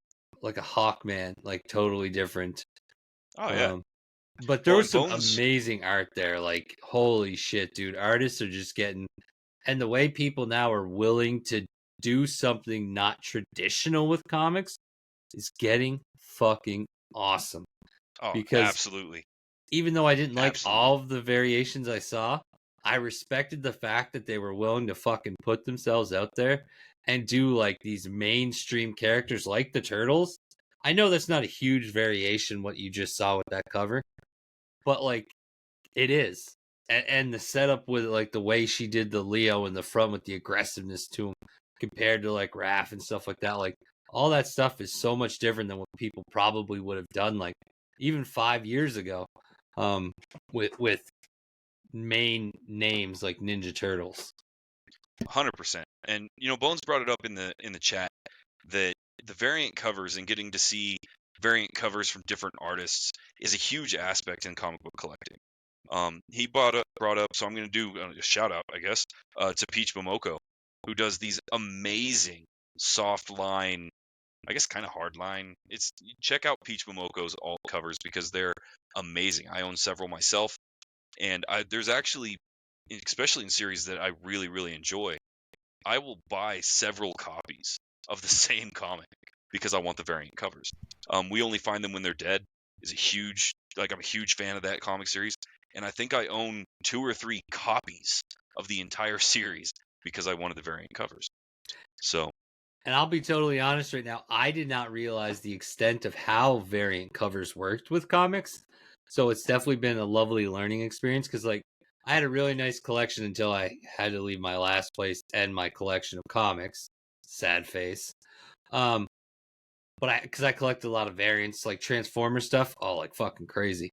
like a Hawkman, like totally different. Oh yeah. Um, but there Well, was and some Bones, amazing art there. Like holy shit, dude! Artists are just getting, and the way people now are willing to do something not traditional with comics is getting fucking awesome. oh, Because absolutely. even though I didn't like Absolutely. all of the variations I saw, I respected the fact that they were willing to fucking put themselves out there and do like these mainstream characters like the Turtles. I know that's not a huge variation what you just saw with that cover, but like it is. And the setup with like the way she did the Leo in the front with the aggressiveness to him compared to like Raph and stuff like that, like all that stuff is so much different than what people probably would have done like even 5 years ago, um, with main names like Ninja Turtles. 100%. And Bones brought it up in the chat that the variant covers and getting to see variant covers from different artists is a huge aspect in comic book collecting. He brought up, so I'm going to do a shout out, I guess, to Peach Momoko, who does these amazing soft line, I guess kind of hard line. Check out Peach Momoko's alt covers because they're amazing. I own several myself, and there's actually, especially in series that I really really enjoy, I will buy several copies of the same comic because I want the variant covers. We only find them when they're dead. Is a huge I'm a huge fan of that comic series, and I think I own 2 or 3 copies of the entire series because I wanted the variant covers. So, And I'll be totally honest right now, I did not realize the extent of how variant covers worked with comics. So it's definitely been a lovely learning experience because like I had a really nice collection until I had to leave my last place and my collection of comics. Sad face. Um, but because I collect a lot of variants like Transformer stuff, oh like fucking crazy.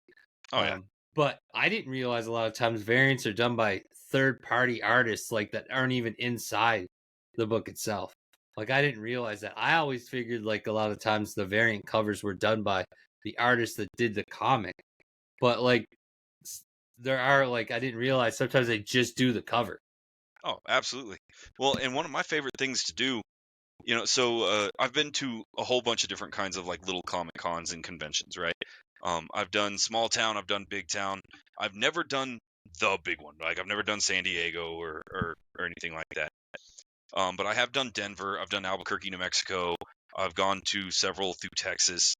oh yeah, But I didn't realize a lot of times variants are done by third party artists like that aren't even inside the book itself. Like I didn't realize that. I always figured like a lot of times the variant covers were done by the artist that did the comic. But like there are like I didn't realize sometimes they just do the cover. oh absolutely. Well, and one of my favorite things to do, I've been to a whole bunch of different kinds of like little comic cons and conventions, right? I've done small town, I've done big town. I've never done the big one. Like I've never done San Diego or anything like that. But I have done Denver. I've done Albuquerque, New Mexico. I've gone to several through Texas,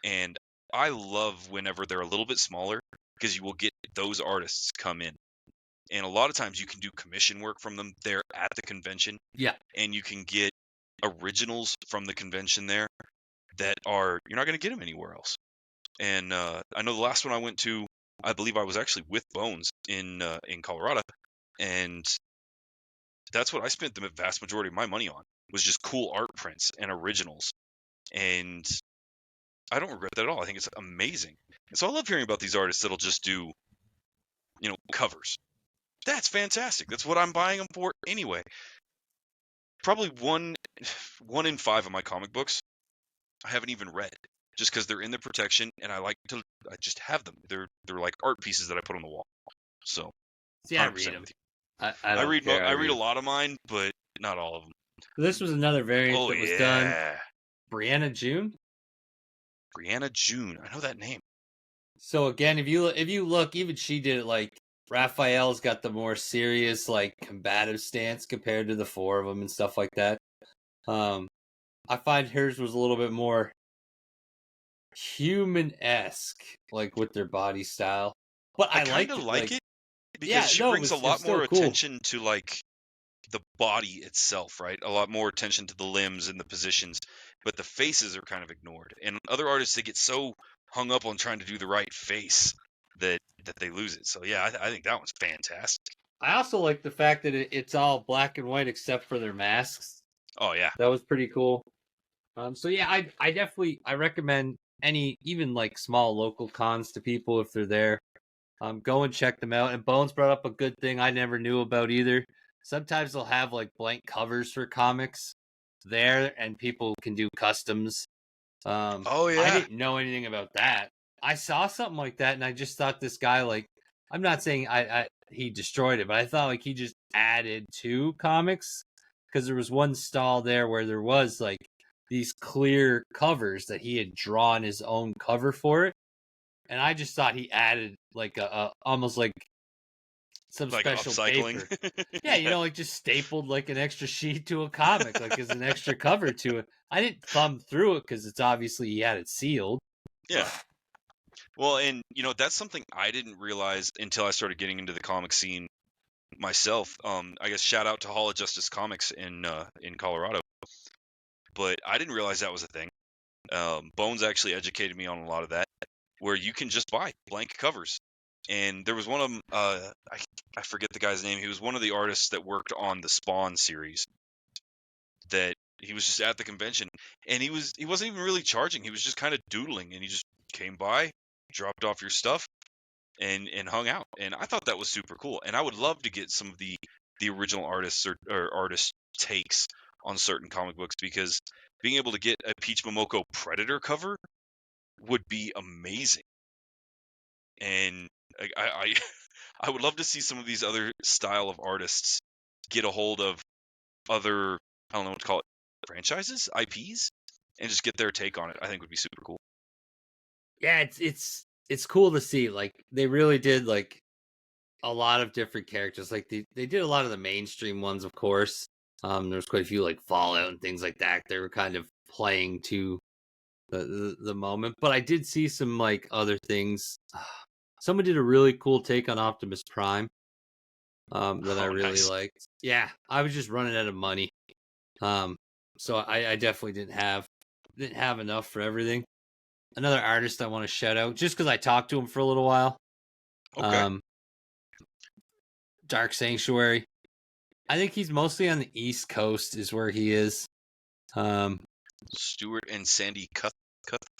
and I love whenever they're a little bit smaller because you will get those artists come in, and a lot of times you can do commission work from them there at the convention, Yeah. and you can get originals from the convention there that are you're not going to get them anywhere else. And I know the last one I went to, I believe I was actually with Bones in Colorado, and that's what I spent the vast majority of my money on was just cool art prints and originals. And I don't regret that at all. I think it's amazing. And so I love hearing about these artists that'll just do, covers. That's fantastic. That's what I'm buying them for anyway. Probably one in 5 of my comic books I haven't even read just because they're in the protection and I just have them. They're like art pieces that I put on the wall. So See, I read 100% them. with you. I don't care. I read a Them. lot of mine, but not all of them. This was another variant Oh that was done. yeah. Brianna June. Brianna June. I know that name. So again, if you look, even she did it like Raphael's got the more serious, like combative stance compared to the 4 of them and stuff like that. Um, I find hers was a little bit more human-esque, like with their body style. But I I kind liked of it. like Like, it because yeah, she no, brings a it was lot still more cool. attention to like the body itself, right? A lot more attention to the limbs and the positions, but the faces are kind of ignored. And other artists, they get so hung up on trying to do the right face that they lose it. So yeah, I think that one's fantastic. I also like the fact that it's all black and white except for their masks. Oh yeah, That was pretty cool. So yeah, I definitely I recommend any even like small local cons to people if they're there. Go and check them out. And Bones brought up a good thing I never knew about either. Sometimes they'll have like blank covers for comics there, and people can do customs. oh I yeah, didn't know anything about that. I saw something like that, and I just thought this guy like I'm not saying I he destroyed it, but I thought like he just added to comics because there was one stall there where there was like these clear covers that he had drawn his own cover for it, and I just thought he added like a almost like some like special upcycling. paper. Yeah, Yeah, like just stapled like an extra sheet to a comic, like as an extra cover to it. I didn't thumb through it because it's obviously he had it sealed. yeah. Well, and that's something I didn't realize until I started getting into the comic scene myself. I guess shout out to Hall of Justice Comics in Colorado, but I didn't realize that was a thing. Bones actually educated me on a lot of that, where you can just buy blank covers. And there was one of them. I forget the guy's name. He was one of the artists that worked on the Spawn series. That he was just at the convention, and he wasn't even really charging. He was just kind of doodling, and he just came by, dropped off your stuff, and hung out. And I thought that was super cool. And I would love to get some of the original artists or artist takes on certain comic books, because being able to get a Peach Momoko Predator cover would be amazing. And I I would love to see some of these other style of artists get a hold of other, I don't know what to call it, franchises, IPs, and just get their take on it. I think would be super cool. Yeah, it's cool to see. Like they really did like a lot of different characters. Like they did a lot of the mainstream ones, of course. There's quite a few like Fallout and things like that. They were kind of playing to the moment. But I did see some like other things. Someone did a really cool take on Optimus Prime that I Oh, really nice. liked. Yeah, I was just running out of money. Um, so I definitely didn't have enough for everything. Another artist I want to shout out just because I talked to him for a little while. Okay. Um, Dark Sanctuary. I think he's mostly on the East Coast, is where he is. Um, Stuart and Sandy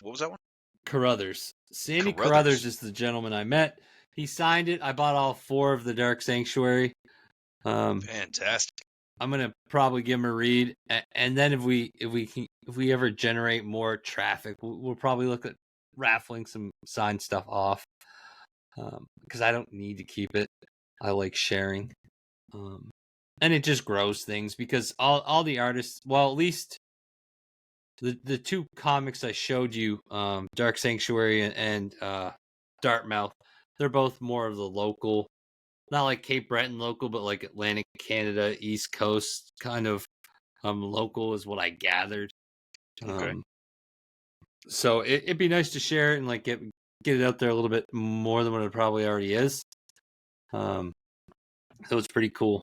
what was that one? Carruthers. Sandy Carruthers Carruthers. is the gentleman I met. He signed it. I bought all 4 of the Dark Sanctuary. Um, Fantastic. I'm gonna probably give him a read, and then if we ever generate more traffic, we'll probably look at raffling some signed stuff off. Because I don't need to keep it. I like sharing. And it just grows things because all the artists, well, at least the 2 comics I showed you, Dark Sanctuary and Dartmouth, they're both more of the local, not like Cape Breton local, but like Atlantic Canada, East Coast kind of local is what I gathered. Okay. Um, so it'd be nice to share it and like get it out there a little bit more than what it probably already is. Um, so it's pretty cool.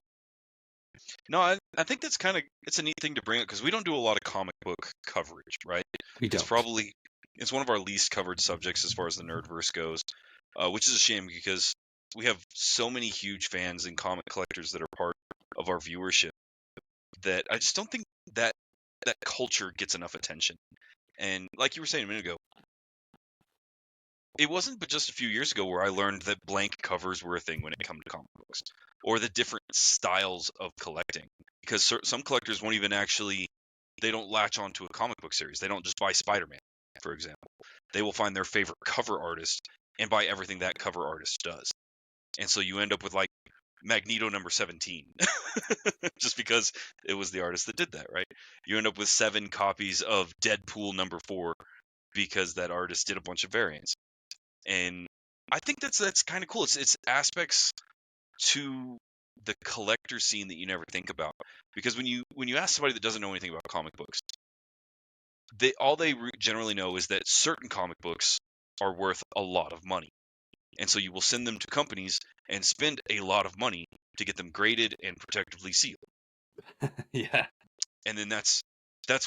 No, I think that's kind of, it's a neat thing to bring up, because we don't do a lot of comic book coverage, right? We It's don't. probably it's one of our least covered subjects as far as the nerdverse goes, which is a shame, because we have so many huge fans and comic collectors that are part of our viewership, that I just don't think that that culture gets enough attention. And like you were saying a minute ago, it wasn't but just a few years ago where I learned that blank covers were a thing when it comes to comic books, or the different styles of collecting. Because some collectors won't even actually, they don't latch onto a comic book series. They don't just buy Spider-Man, for example. They will find their favorite cover artist and buy everything that cover artist does. And so you end up with like Magneto number 17, just because it was the artist that did that, right? You end up with 7 copies of Deadpool number 4 because that artist did a bunch of variants. And I think that's kind of cool. It's aspects to the collector scene that you never think about, because when you ask somebody that doesn't know anything about comic books, all they generally know is that certain comic books are worth a lot of money. And so you will send them to companies and spend a lot of money to get them graded and protectively sealed. Yeah. And then that's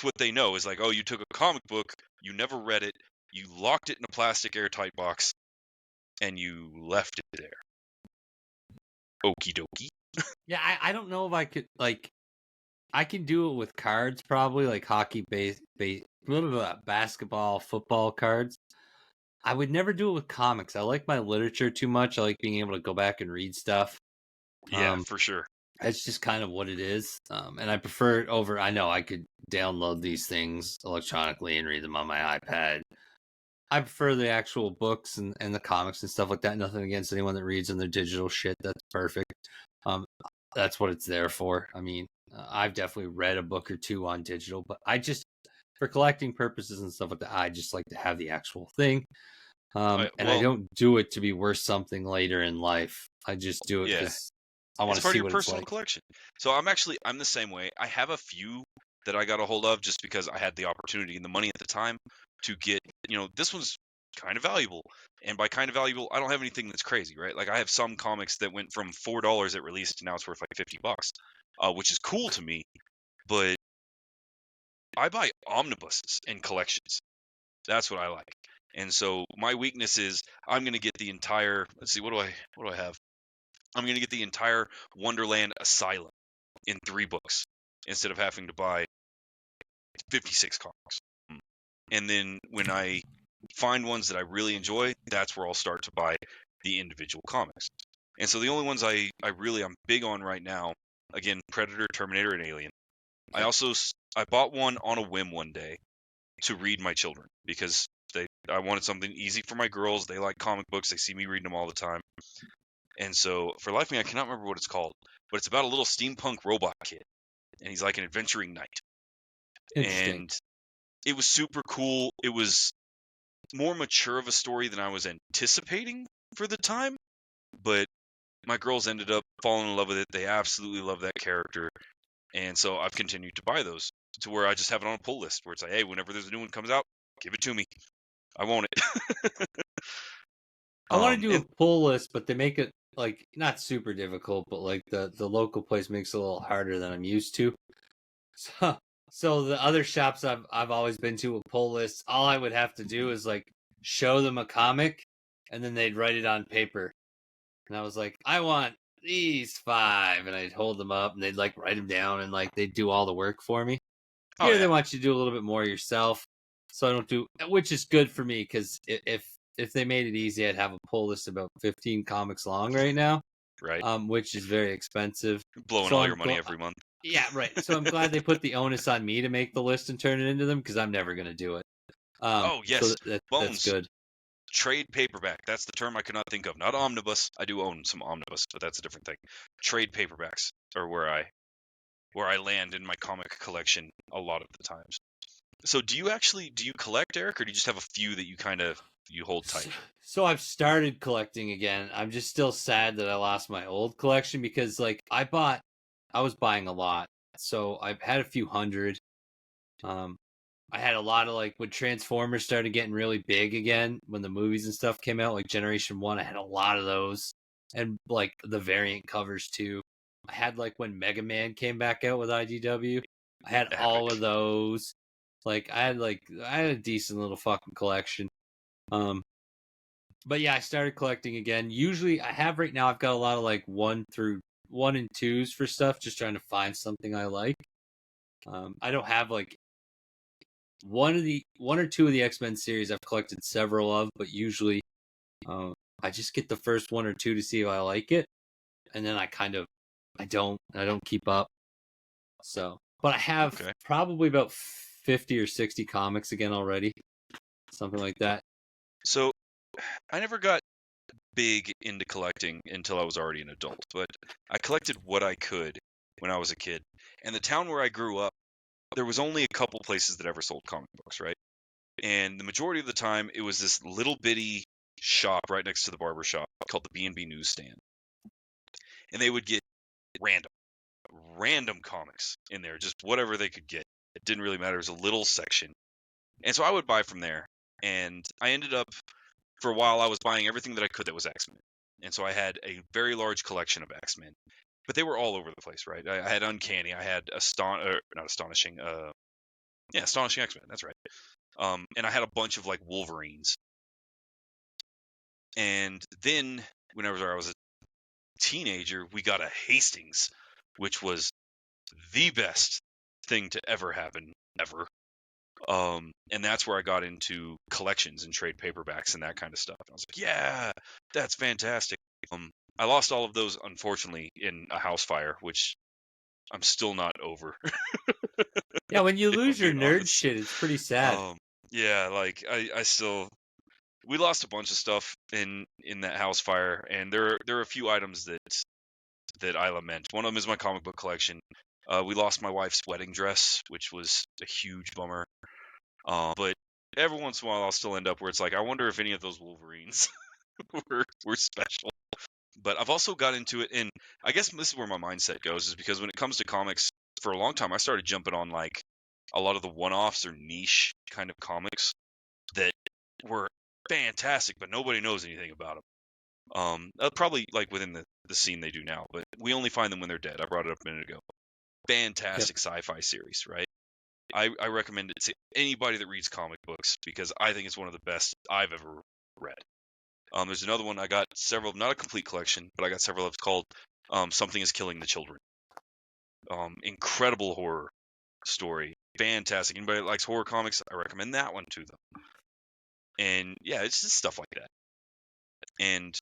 what they know is like, oh, you took a comic book, you never read it, you locked it in a plastic airtight box, and you left it there. Okie dokie. Yeah, I don't know if I could like I can do it with cards probably like hockey, basketball, football cards. I would never do it with comics. I like my literature too much. I like being able to go back and read stuff. Yeah, Um, for sure. That's just kind of what it is. And I prefer it over. I know I could download these things electronically and read them on my iPad. I prefer the actual books and the comics and stuff like that. Nothing against anyone that reads in their digital shit. That's perfect. Um, that's what it's there for. I mean, I've definitely read a book or two on digital, but I just, for collecting purposes and stuff like that, I just like to have the actual thing. And I Well, don't do it to be worth something later in life. I just do it yeah, because I want it's to part of see your what it's personal like. collection. So I'm the same way. I have a few that I got a hold of just because I had the opportunity and the money at the time to get, this one's kind of valuable. And by kind of valuable, I don't have anything that's crazy, right? Like I have some comics that went from $4 at release to now it's worth like $50, which is cool to me. But I buy omnibuses and collections. That's what I like. And so my weakness is I'm going to get the entire, let's see, what do I have? I'm going to get the entire Wonderland Asylum in 3 books instead of having to buy 56 comics. And then when I find ones that I really enjoy, that's where I'll start to buy the individual comics. And so the only ones I'm big on right now, again, Predator, Terminator, and Alien. Yeah. I bought one on a whim one day to read my children because I wanted something easy for my girls. They like comic books. They see me reading them all the time. And so for life of me, I cannot remember what it's called, but it's about a little steampunk robot kid, and he's like an adventuring knight. Interesting. And it was super cool. It was more mature of a story than I was anticipating for the time, but my girls ended up falling in love with it. They absolutely love that character. And so I've continued to buy those to where I just have it on a pull list where it's like, hey, whenever there's a new one comes out, give it to me. I want it. I want to do And a pull list, but they make it like not super difficult, but like the local place makes it a little harder than I'm used to. So so the other shops I've always been to with pull lists, all I would have to do is like show them a comic, and then they'd write it on paper, and I was like, I want these 5, and I'd hold them up, and they'd like write them down, and like they'd do all the work for me. oh Here they yeah, want you to do a little bit more yourself, so I don't do, which is good for me because if they made it easy, I'd have a pull list about 15 comics long right now, right. which is very expensive. Blowing So all your money every month. yeah, right. So I'm glad they put the onus on me to make the list and turn it into them because I'm never gonna do it. Oh So yes, that's Bones. good. Trade paperback. That's the term I could not think of. Not omnibus. I do own some omnibus, but that's a different thing. Trade paperbacks are where I land in my comic collection a lot of the times. So do you collect, Eric, or do you just have a few that you hold tight? So I've started collecting again. I'm just still sad that I lost my old collection because like I was buying a lot. So I've had a few hundred. Um, I had a lot of like when Transformers started getting really big again, when the movies and stuff came out, like Generation 1, I had a lot of those. And like the variant covers too. I had like when Mega Man came back out with IDW, I had all of Epic. those. I had a decent little fucking collection. Um but yeah, I started collecting again. Usually I have right now I've got a lot of like 1 and 2s for stuff, just trying to find something I like. I don't have like one or two of the X-Men series I've collected several of, but usually I just get the first 1 or 2 to see if I like it, and then I don't keep up. So, but I have Okay. probably about 50 or 60 comics again already, something like that. So I never got big into collecting until I was already an adult, but I collected what I could when I was a kid. And the town where I grew up, there was only a couple places that ever sold comic books, right? And the majority of the time, it was this little bitty shop right next to the barber shop called the B&B Newsstand. And they would get random comics in there, just whatever they could get. It didn't really matter. It was a little section. And so I would buy from there, and I ended up, for a while, I was buying everything that I could that was X-Men. And so I had a very large collection of X-Men, but they were all over the place, right? I had Uncanny, I had not Astonishing, Astonishing X-Men, that's right. And I had a bunch of like Wolverines. And then whenever I was a teenager, we got a Hastings, which was the best thing to ever happen ever. And that's where I got into collections and trade paperbacks and that kind of stuff. And I was like, yeah, that's fantastic. I lost all of those, unfortunately, in a house fire, which I'm still not over. Yeah, when you If I'm lose your being nerd honest. shit, it's pretty sad. Yeah, like I still, we lost a bunch of stuff in that house fire, and there are a few items that I lament. One of them is my comic book collection. We lost my wife's wedding dress, which was a huge bummer. But every once in a while, I'll still end up where it's like, I wonder if any of those Wolverines were special. But I've also got into it, and I guess this is where my mindset goes, is because when it comes to comics, for a long time, I started jumping on like a lot of the one-offs or niche kind of comics that were fantastic, but nobody knows anything about them. Probably like within the scene they do now, but we only find them when they're dead. I brought it up a minute ago. Yep. Fantastic sci-fi series, right? I recommend it to anybody that reads comic books because I think it's one of the best I've ever read. There's another one I got several, not a complete collection, but I got several of. It's called Something is Killing the Children. Incredible horror story, fantastic. Anybody that likes horror comics, I recommend that one to them. And yeah, it's just stuff like that. And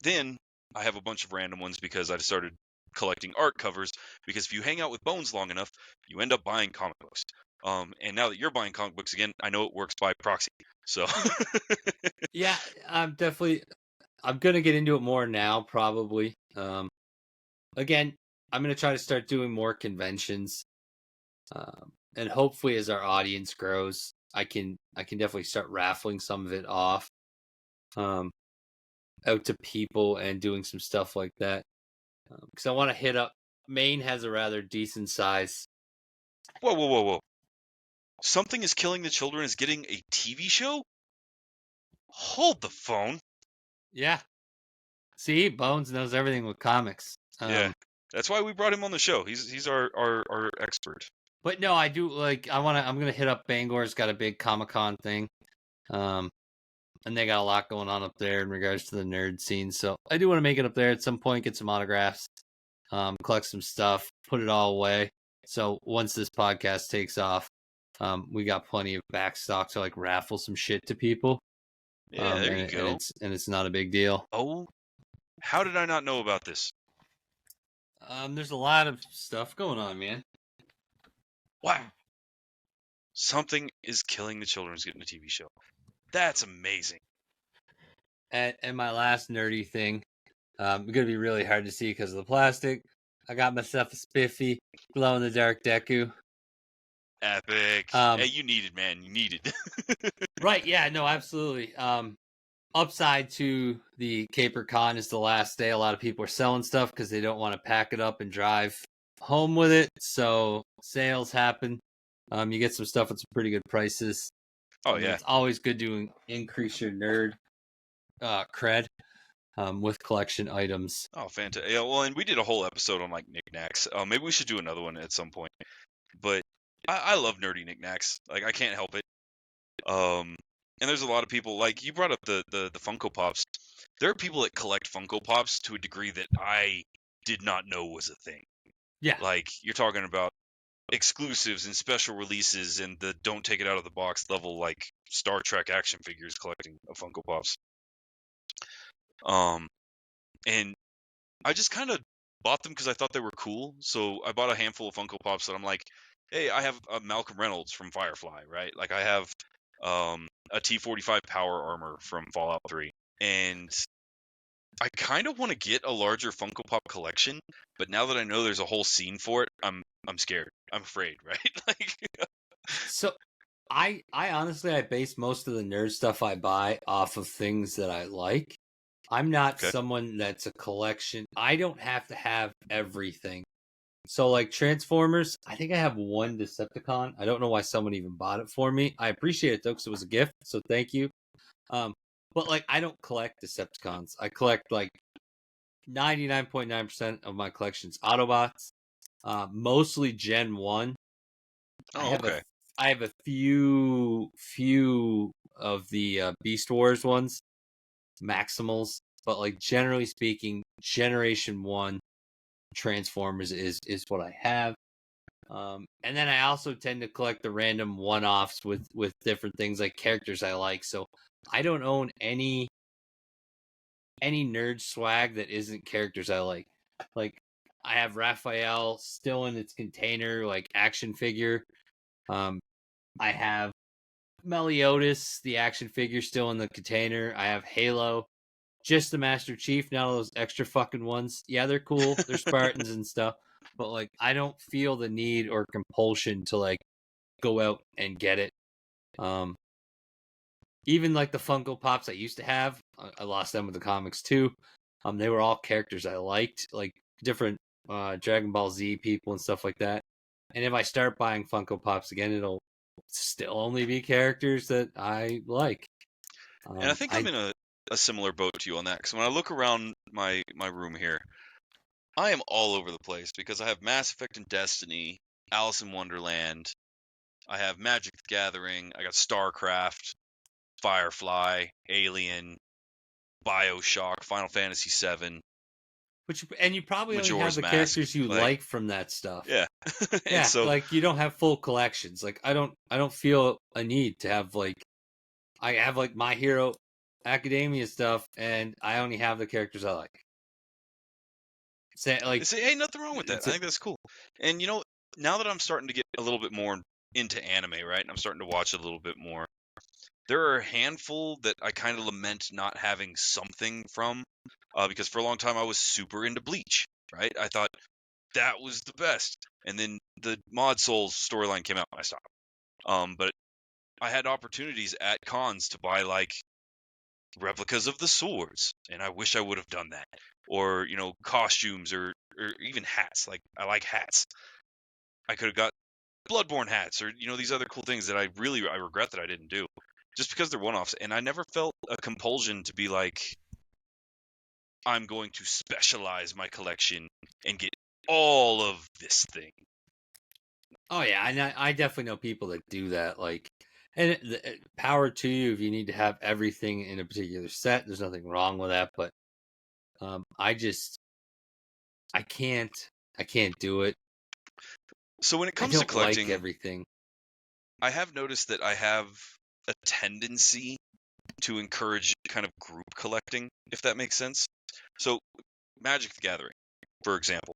then I have a bunch of random ones because I started collecting art covers. Because if you hang out with Bones long enough, you end up buying comic books. And now that you're buying comic books again, I know it works by proxy. So Yeah, I'm gonna get into it more now, probably. Again, I'm gonna try to start doing more conventions, and hopefully, as our audience grows, I can definitely start raffling some of it off, um, out to people and doing some stuff like that. Because I want to hit up. Maine has a rather decent size. whoa. Something is Killing the Children is getting a TV show? Hold the phone. Yeah. See, Bones knows everything with comics. Yeah. That's why we brought him on the show. He's our expert. But no, I do like. I'm gonna hit up Bangor's got a big Comic-Con thing, and they got a lot going on up there in regards to the nerd scene. So I do want to make it up there at some point, get some autographs, collect some stuff, put it all away. So once this podcast takes off, we got plenty of back stock to like raffle some shit to people. Yeah, there you go. And it's not a big deal. Oh, how did I not know about this? There's a lot of stuff going on, man. Wow. Something is Killing the Children is getting a TV show. That's amazing. And my last nerdy thing, it's gonna be really hard to see because of the plastic. I got myself a spiffy glow in the dark Deku. Epic. Hey, you needed, man. You needed. Right, yeah, no, absolutely. Upside to the Caper Con is the last day. A lot of people are selling stuff because they don't want to pack it up and drive home with it. So sales happen. You get some stuff at some pretty good prices. Oh yeah, it's always good to increase your nerd cred with collection items. oh fantastic. Yeah, well, and we did a whole episode on like knickknacks. Maybe we should do another one at some point. But I love nerdy knickknacks. Like I can't help it. And there's a lot of people, like you brought up the Funko Pops. There are people that collect Funko Pops to a degree that I did not know was a thing. Yeah. Like you're talking about exclusives and special releases and the don't take it out of the box level, like Star Trek action figures collecting of Funko Pops. And I just kind of bought them because I thought they were cool. So I bought a handful of Funko Pops that I'm like, hey, I have a Malcolm Reynolds from Firefly, right? Like I have a T-45 power armor from Fallout 3. And I kind of want to get a larger Funko Pop collection, but now that I know there's a whole scene for it, I'm scared. I'm afraid, right? Like So I honestly I base most of the nerd stuff I buy off of things that I like. I'm not okay. someone that's a collection. I don't have to have everything. So like Transformers, I think I have one Decepticon. I don't know why someone even bought it for me. I appreciate it though, because it was a gift. So thank you. But like I don't collect Decepticons. I collect like 99.9% of my collection's Autobots. Mostly Gen 1. I Oh, have a okay. I have a few of the Beast Wars ones, Maximals, but like generally speaking, Generation 1 Transformers is what I have. And then I also tend to collect the random one-offs with different things like characters I like. So I don't own any nerd swag that isn't characters I like. Like I have Raphael still in its container, like action figure. I have Meliodas, the action figure, still in the container. I have Halo, just the Master Chief, not all those extra fucking ones. Yeah, they're cool. They're Spartans and stuff. But like I don't feel the need or compulsion to like go out and get it. Um Even like the Funko Pops I used to have, I lost them with the comics too. They were all characters I liked, like different Dragon Ball Z people and stuff like that. And if I start buying Funko Pops again, it'll still only be characters that I like. And I think I'm I in a similar boat to you on that, because when I look around my room here, I am all over the place because I have Mass Effect and Destiny, Alice in Wonderland, I have Magic the Gathering, I got StarCraft, Firefly, Alien, BioShock, Final Fantasy VII, and you probably only have Majora's the Mask. characters you Like, like from that stuff. yeah. And Yeah, so like you don't have full collections. Like I don't feel a need to have like I have like My Hero Academia stuff, and I only have the characters I like. Say like say, hey, nothing wrong with that. it's I think that's cool. And now that I'm starting to get a little bit more into anime, right, and I'm starting to watch a little bit more, there are a handful that I kind of lament not having something from, because for a long time I was super into Bleach, right? I thought that was the best, and then the Mod Souls storyline came out, and I stopped. But I had opportunities at cons to buy like replicas of the swords, and I wish I would have done that, or costumes, or even hats. Like I like hats. I could have got Bloodborne hats, or these other cool things that I regret that I didn't do, just because they're one-offs. And I never felt a compulsion to be like, I'm going to specialize my collection and get all of this thing. oh yeah, and I definitely know people that do that. Like, and power to you if you need to have everything in a particular set. There's nothing wrong with that, but I just I can't do it. So when it I comes to don't like collecting, everything. I have noticed that I have a tendency to encourage kind of group collecting, if that makes sense. So Magic the Gathering, for example.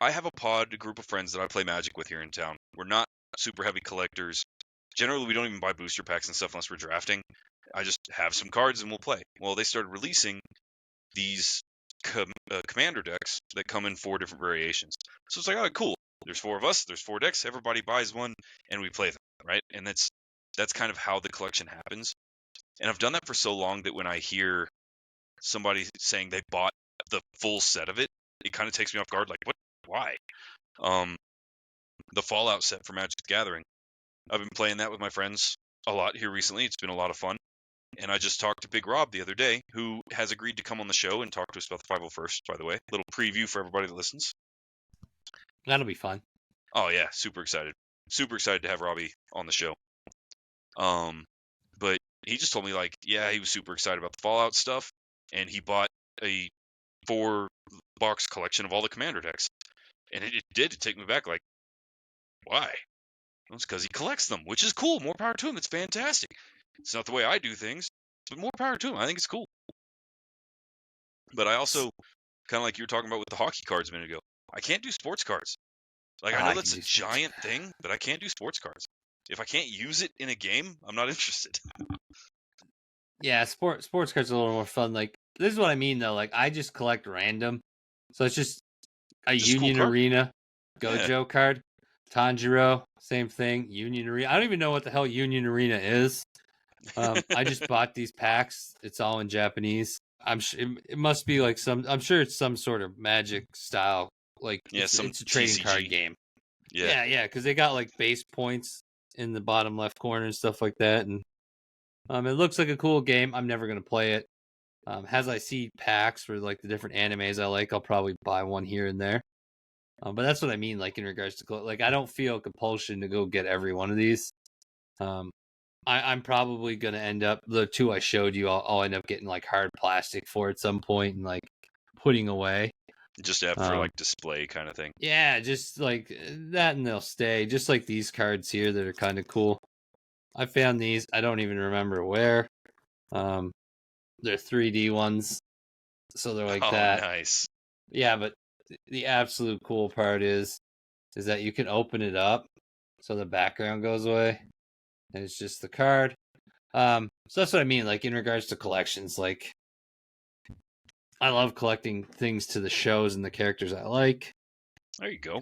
I have a group of friends that I play Magic with here in town. We're not super heavy collectors. Generally, we don't even buy booster packs and stuff unless we're drafting. I just have some cards and we'll play. Well, they started releasing these commander decks that come in 4 different variations. So it's like, oh, cool. There's 4 of us. There's 4 decks. Everybody buys one, and we play them, right? And that's kind of how the collection happens. And I've done that for so long that when I hear somebody saying they bought the full set of it, it kind of takes me off guard. Like, what? Why? Um, the Fallout set for Magic the Gathering. I've been playing that with my friends a lot here recently. It's been a lot of fun. And I just talked to Big Rob the other day, who has agreed to come on the show and talk to us about the 501st, by the way. Little preview for everybody that listens. That'll be fun. Oh, yeah, super excited. Super excited to have Robbie on the show. But he just told me, like, yeah, he was super excited about the Fallout stuff, and he bought a 4-box collection of all the commander decks. And it did take me back, like, why? Well, it's because he collects them, which is cool. More power to him. It's fantastic. It's not the way I do things, but more power to him. I think it's cool. But I also, kind of like you were talking about with the hockey cards a minute ago, I can't do sports cards. Like, I know I can that's a do sports. giant thing, but I can't do sports cards. If I can't use it in a game, I'm not interested. Yeah, sports cards are a little more fun. Like this is what I mean though. Like I just collect random, so it's just a Just a cool Union card. Arena Yeah. Gojo card. Tanjiro, same thing. Union Arena. I don't even know what the hell Union Arena is. I just bought these packs. It's all in Japanese. I'm sure it must be like some. I'm sure it's some sort of Magic style Like Yeah, some it's a trading card TCG. game. Yeah. Yeah, because they got like base points in the bottom left corner and stuff like that, and it looks like a cool game. I'm never gonna play it. As I see packs for like the different animes I like, I'll probably buy one here and there. But that's what I mean, like in regards to like I don't feel compulsion to go get every one of these. Um, I'm probably gonna end up the two I showed you. I'll end up getting like hard plastic for at some point and like putting away. Just to have for like display kind of thing. Yeah, just like that, and they'll stay. Just like these cards here that are kind of cool. I found these. I don't even remember where. Um, they're 3D ones, so they're like Oh, that. nice. Yeah, but the absolute cool part is that you can open it up so the background goes away and it's just the card. So that's what I mean, like in regards to collections, like I love collecting things to the shows and the characters I like. There you go.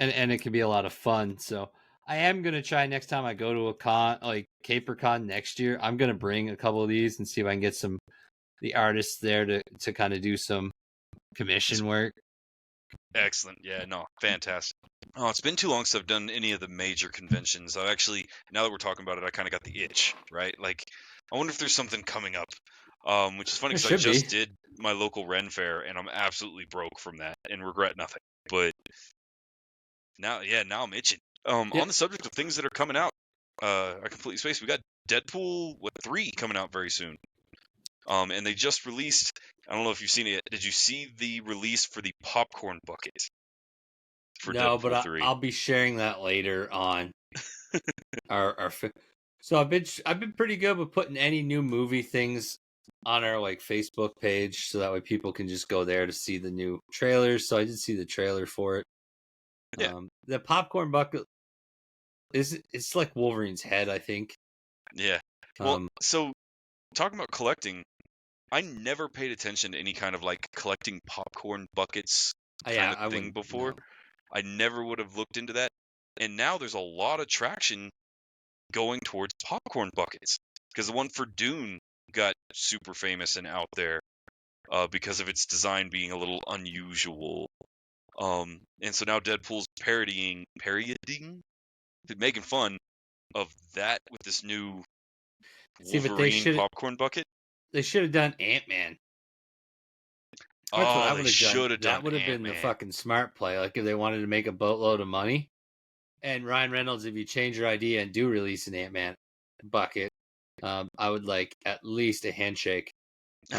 And it can be a lot of fun. So I am gonna try next time I go to a con like CaperCon next year. I'm gonna bring a couple of these and see if I can get the artists there to kind of do some commission work. Excellent. Yeah, no, fantastic. Oh, it's been too long since I've done any of the major conventions. I've actually, now that we're talking about it, I kind of got the itch, right? Like, I wonder if there's something coming up. Which is funny There because I should just be. did my local Ren Fair and I'm absolutely broke from that and regret nothing. But now, yeah, now I'm itching. Yeah. On the subject of things that are coming out, I completely spaced. We got Deadpool 3 coming out very soon. And they just released. I don't know if you've seen it yet. Did you see the release for the popcorn bucket for No, Deadpool but 3? I'll be sharing that later on our. So I've been pretty good with putting any new movie things on our like Facebook page, so that way people can just go there to see the new trailers. So I did see the trailer for it. Yeah, The popcorn bucket it's like Wolverine's head, I think. yeah. Well, so talking about collecting, I never paid attention to any kind of like collecting popcorn buckets kind Yeah, of I thing wouldn't before. know. I never would have looked into that. And now there's a lot of traction going towards popcorn buckets because the one for Dune got super famous and out there because of its design being a little unusual. And so now Deadpool's parodying, making fun of that with this new See, but Wolverine popcorn bucket. they should have done Ant-Man. That's what Oh, I they would have done. should have That done would have been the Ant-Man. fucking smart play. Like if they wanted to make a boatload of money. And Ryan Reynolds, if you change your idea and do release an Ant-Man bucket, I would like at least a handshake. I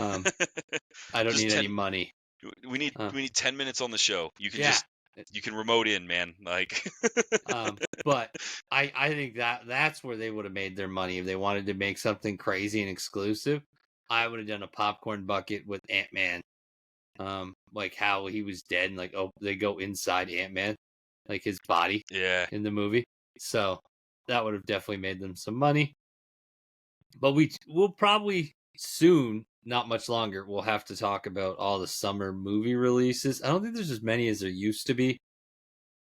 don't Just need any 10. money. We need 10 minutes on the show. You can Yeah. you can remote in, man. Like But I think that's where they would have made their money if they wanted to make something crazy and exclusive. I would have done a popcorn bucket with Ant-Man. Like how he was dead and like they go inside Ant-Man, like his body yeah. in the movie. So that would have definitely made them some money. But we'll probably soon, not much longer, we'll have to talk about all the summer movie releases. I don't think there's as many as there used to be.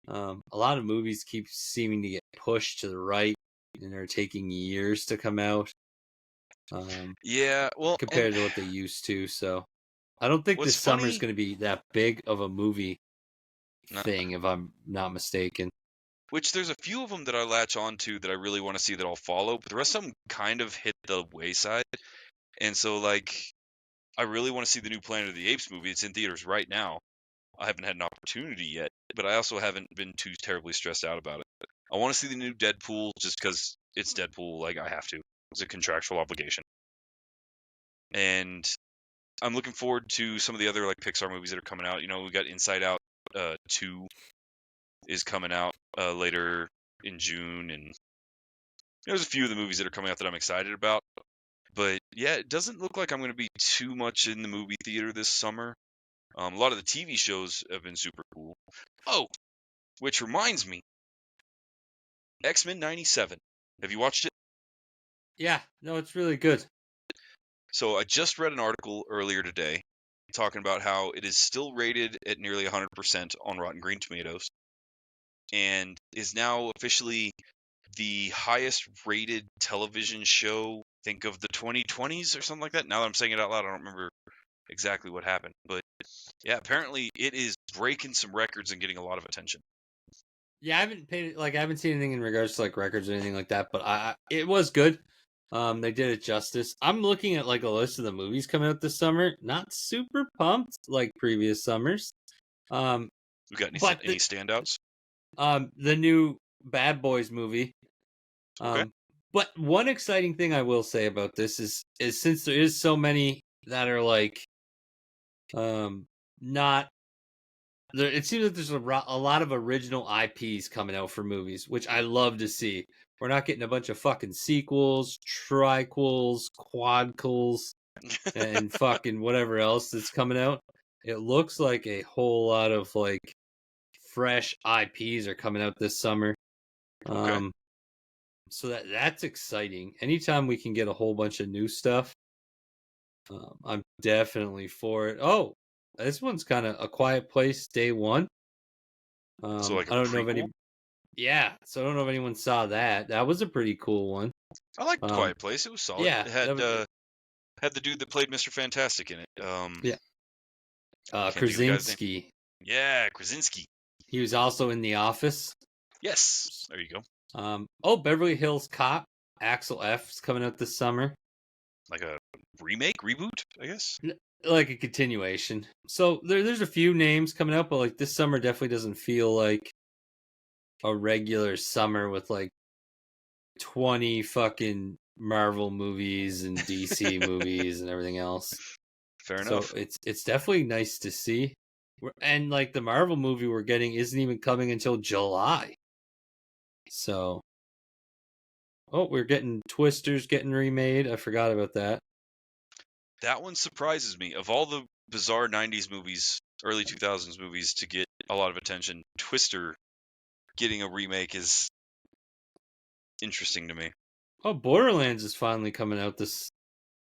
A lot of movies keep seeming to get pushed to the right, and they're taking years to come out. Yeah, well, and Compared to what they used to. So I don't think what's this summer is funny, going to be that big of a movie no, thing, if I'm not mistaken. which there's a few of them that I latch on to that I really want to see that I'll follow, but the rest of them kind of hit the wayside. And so, like, I really want to see the new Planet of the Apes movie. It's in theaters right now. I haven't had an opportunity yet, but I also haven't been too terribly stressed out about it. I want to see the new Deadpool just because it's Deadpool. Like, I have to. It's a contractual obligation. And I'm looking forward to some of the other, like, Pixar movies that are coming out. You know, we got Inside Out 2 is coming out later in June, and there's a few of the movies that are coming out that I'm excited about. But yeah, it doesn't look like I'm going to be too much in the movie theater this summer. A lot of the TV shows have been super cool. Oh, which reminds me, X-Men 97. Have you watched it? Yeah, no, it's really good. So I just read an article earlier today talking about how it is still rated at nearly 100% on Rotten Green Tomatoes and is now officially the highest rated television show, think of the 2020s or something like that. Now that I'm saying it out loud, I don't remember exactly what happened. But yeah, apparently it is breaking some records and getting a lot of attention. Yeah, I haven't seen anything in regards to like records or anything like that, but it was good. They did it justice. I'm looking at like a list of the movies coming out this summer. Not super pumped like previous summers. Um, We got but any standouts? the new Bad Boys movie. Okay. But one exciting thing I will say about this is since there is so many that are like not there, it seems like there's a lot of original IPs coming out for movies, which I love to see. We're not getting a bunch of fucking sequels, triquels, quadquels, and fucking whatever else that's coming out. It looks like a whole lot of like fresh IPs are coming out this summer. Okay. So that's exciting. Anytime we can get a whole bunch of new stuff, I'm definitely for it. Oh, this one's kind of A Quiet Place Day One. So like a I don't know if prequel. any. Yeah, so I don't know if anyone saw that. That was a pretty cool one. I liked Um, Quiet Place. It was solid. yeah, It that was, had the dude that played Mr. Fantastic in it. yeah. Can't think of the guy's name. Krasinski. Yeah, Krasinski. He was also in The Office. Yes. There you go. Beverly Hills Cop. Axel F's coming out this summer. Like a remake, reboot, I guess. Like a continuation. So there's a few names coming out, but like this summer definitely doesn't feel like a regular summer with like 20 fucking Marvel movies and DC movies and everything else. Fair So enough. it's definitely nice to see. And like the Marvel movie we're getting isn't even coming until July. So we're getting Twisters getting remade. I forgot about that. That one surprises me. Of all the bizarre 90s movies, early 2000s movies to get a lot of attention, Twister getting a remake is interesting to me. Oh, Borderlands is finally coming out this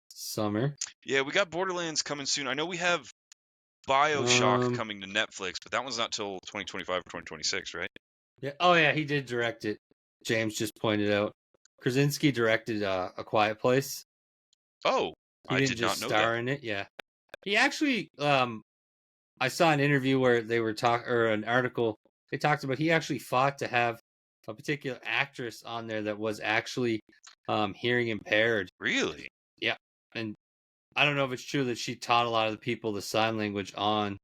summer. Yeah, we got Borderlands coming soon. I know we have BioShock coming to Netflix, but that one's not till 2025 or 2026, right? Yeah. Oh yeah, he did direct it. James just pointed out. Krasinski directed A Quiet Place. Oh, He I didn't did not just know that. star in it. Yeah. He actually I saw an interview where they were or an article they talked about he actually fought to have a particular actress on there that was actually hearing impaired. Really? Yeah. And I don't know if it's true that she taught a lot of the people the sign language on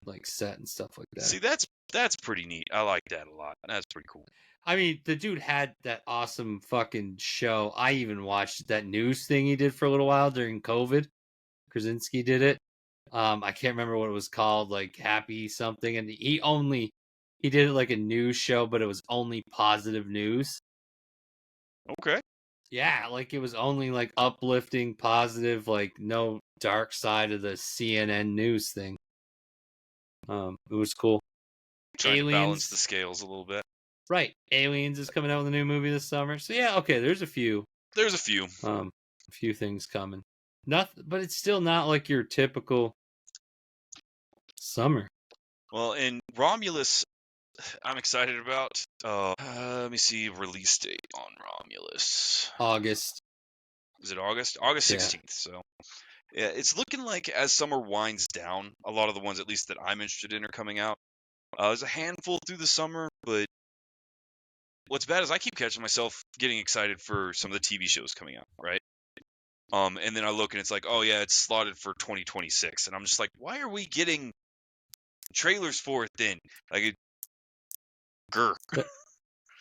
like set and stuff like that. See, that's pretty neat. I like that a lot. That's pretty cool. I mean, the dude had that awesome fucking show. I even watched that news thing he did for a little while during COVID. Krasinski did it. I can't remember what it was called, like Happy something, and he did it like a news show, but it was only positive news. Okay. Yeah, like it was only like uplifting, positive, like no dark side of the CNN news thing. It was cool. Trying to balance the scales a little bit. Right. Aliens is coming out with a new movie this summer. So yeah, okay, there's a few. There's a few. A few things coming. Nothing, but it's still not like your typical summer. Well, in Romulus, I'm excited about. Let me see release date on Romulus. August. Is it August? August 16th. Yeah. So yeah, it's looking like as summer winds down, a lot of the ones at least that I'm interested in are coming out. There's a handful through the summer, but what's bad is I keep catching myself getting excited for some of the TV shows coming out, right? And then I look and it's like, oh yeah, it's slotted for 2026, and I'm just like, why are we getting trailers for it then? Like,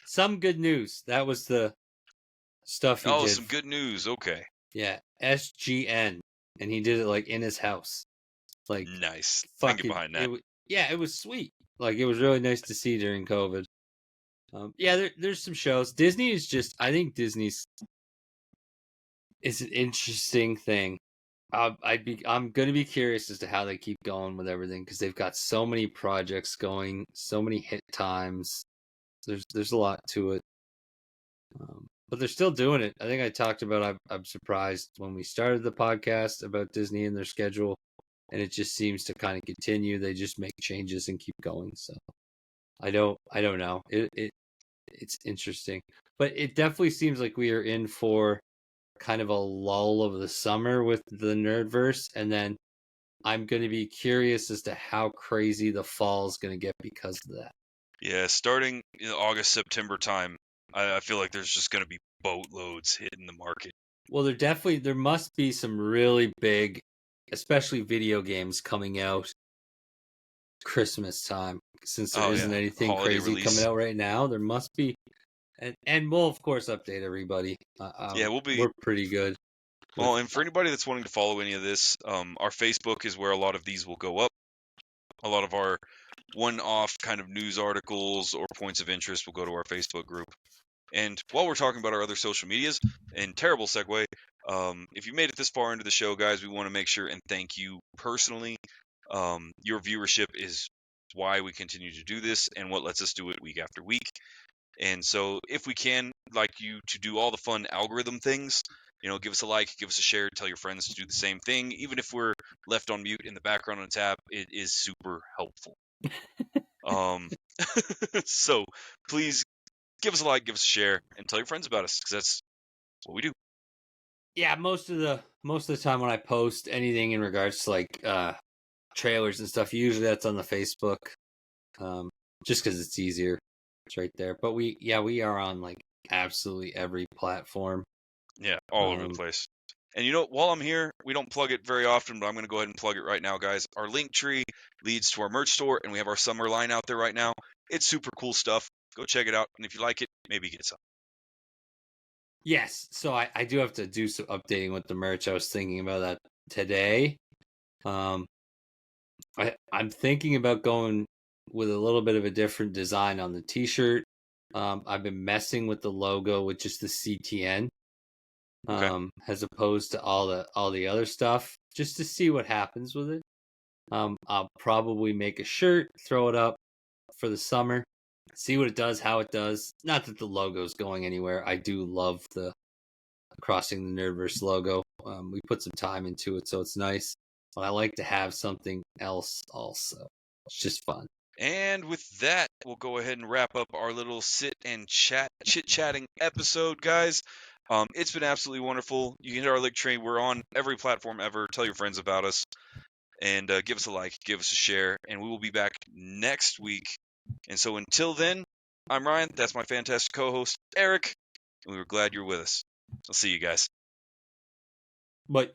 some good news. That was the stuff he did. Oh, some good news. Okay. Yeah, SGN, and he did it like in his house. Like nice. I can get behind that. It was sweet. Like it was really nice to see during COVID. Yeah, there's some shows. Disney is just. I think Disney's is an interesting thing. I'm gonna be curious as to how they keep going with everything because they've got so many projects going, so many hit times. There's a lot to it, but they're still doing it. I think I talked about. I'm surprised when we started the podcast about Disney and their schedule, and it just seems to kind of continue. They just make changes and keep going. So I don't know. It's interesting, but it definitely seems like we are in for kind of a lull of the summer with the Nerdverse, and then I'm going to be curious as to how crazy the fall is going to get because of that. Yeah, starting in August, September time, I feel like there's just going to be boatloads hitting the market. Well, there must be some really big, especially video games coming out Christmas time, since there Oh isn't yeah, anything holiday crazy coming release. out right now. There must be, and we'll of course update everybody. Yeah, we'll be We're pretty good with. well, and for anybody that's wanting to follow any of this, our Facebook is where a lot of these will go up. A lot of our one-off kind of news articles or points of interest will go to our Facebook group. And while we're talking about our other social medias, and terrible segue, if you made it this far into the show, guys, we want to make sure and thank you personally. Your viewership is why we continue to do this and what lets us do it week after week. And so if we can, like you to do all the fun algorithm things, give us a like, give us a share, tell your friends to do the same thing. Even if we're left on mute in the background on a tab, it is super helpful. Um, so please give us a like, give us a share, and tell your friends about us, because that's what we do. Yeah, most of the time when I post anything in regards to like trailers and stuff, usually that's on the Facebook, just because it's easier. It's right there. But we are on like absolutely every platform. Yeah, all over the place. And while I'm here, we don't plug it very often, but I'm going to go ahead and plug it right now, guys. Our link tree leads to our merch store, and we have our summer line out there right now. It's super cool stuff. Go check it out, and if you like it, maybe get some. Yes, so I do have to do some updating with the merch. I was thinking about that today. I'm thinking about going with a little bit of a different design on the t-shirt. I've been messing with the logo with just the CTN, Okay. as opposed to all the other stuff, just to see what happens with it. I'll probably make a shirt, throw it up for the summer, see what it does, how it does. Not that the logo's going anywhere. I do love the Crossing the Nerdverse logo. We put some time into it, so it's nice. But I like to have something else also. It's just fun. And with that, we'll go ahead and wrap up our little sit and chit-chatting episode, guys. It's been absolutely wonderful. You can hit our link tree. We're on every platform ever. Tell your friends about us. And give us a like, give us a share, and we will be back next week. And so until then, I'm Ryan. That's my fantastic co-host, Eric. And we were glad you're with us. I'll see you guys. But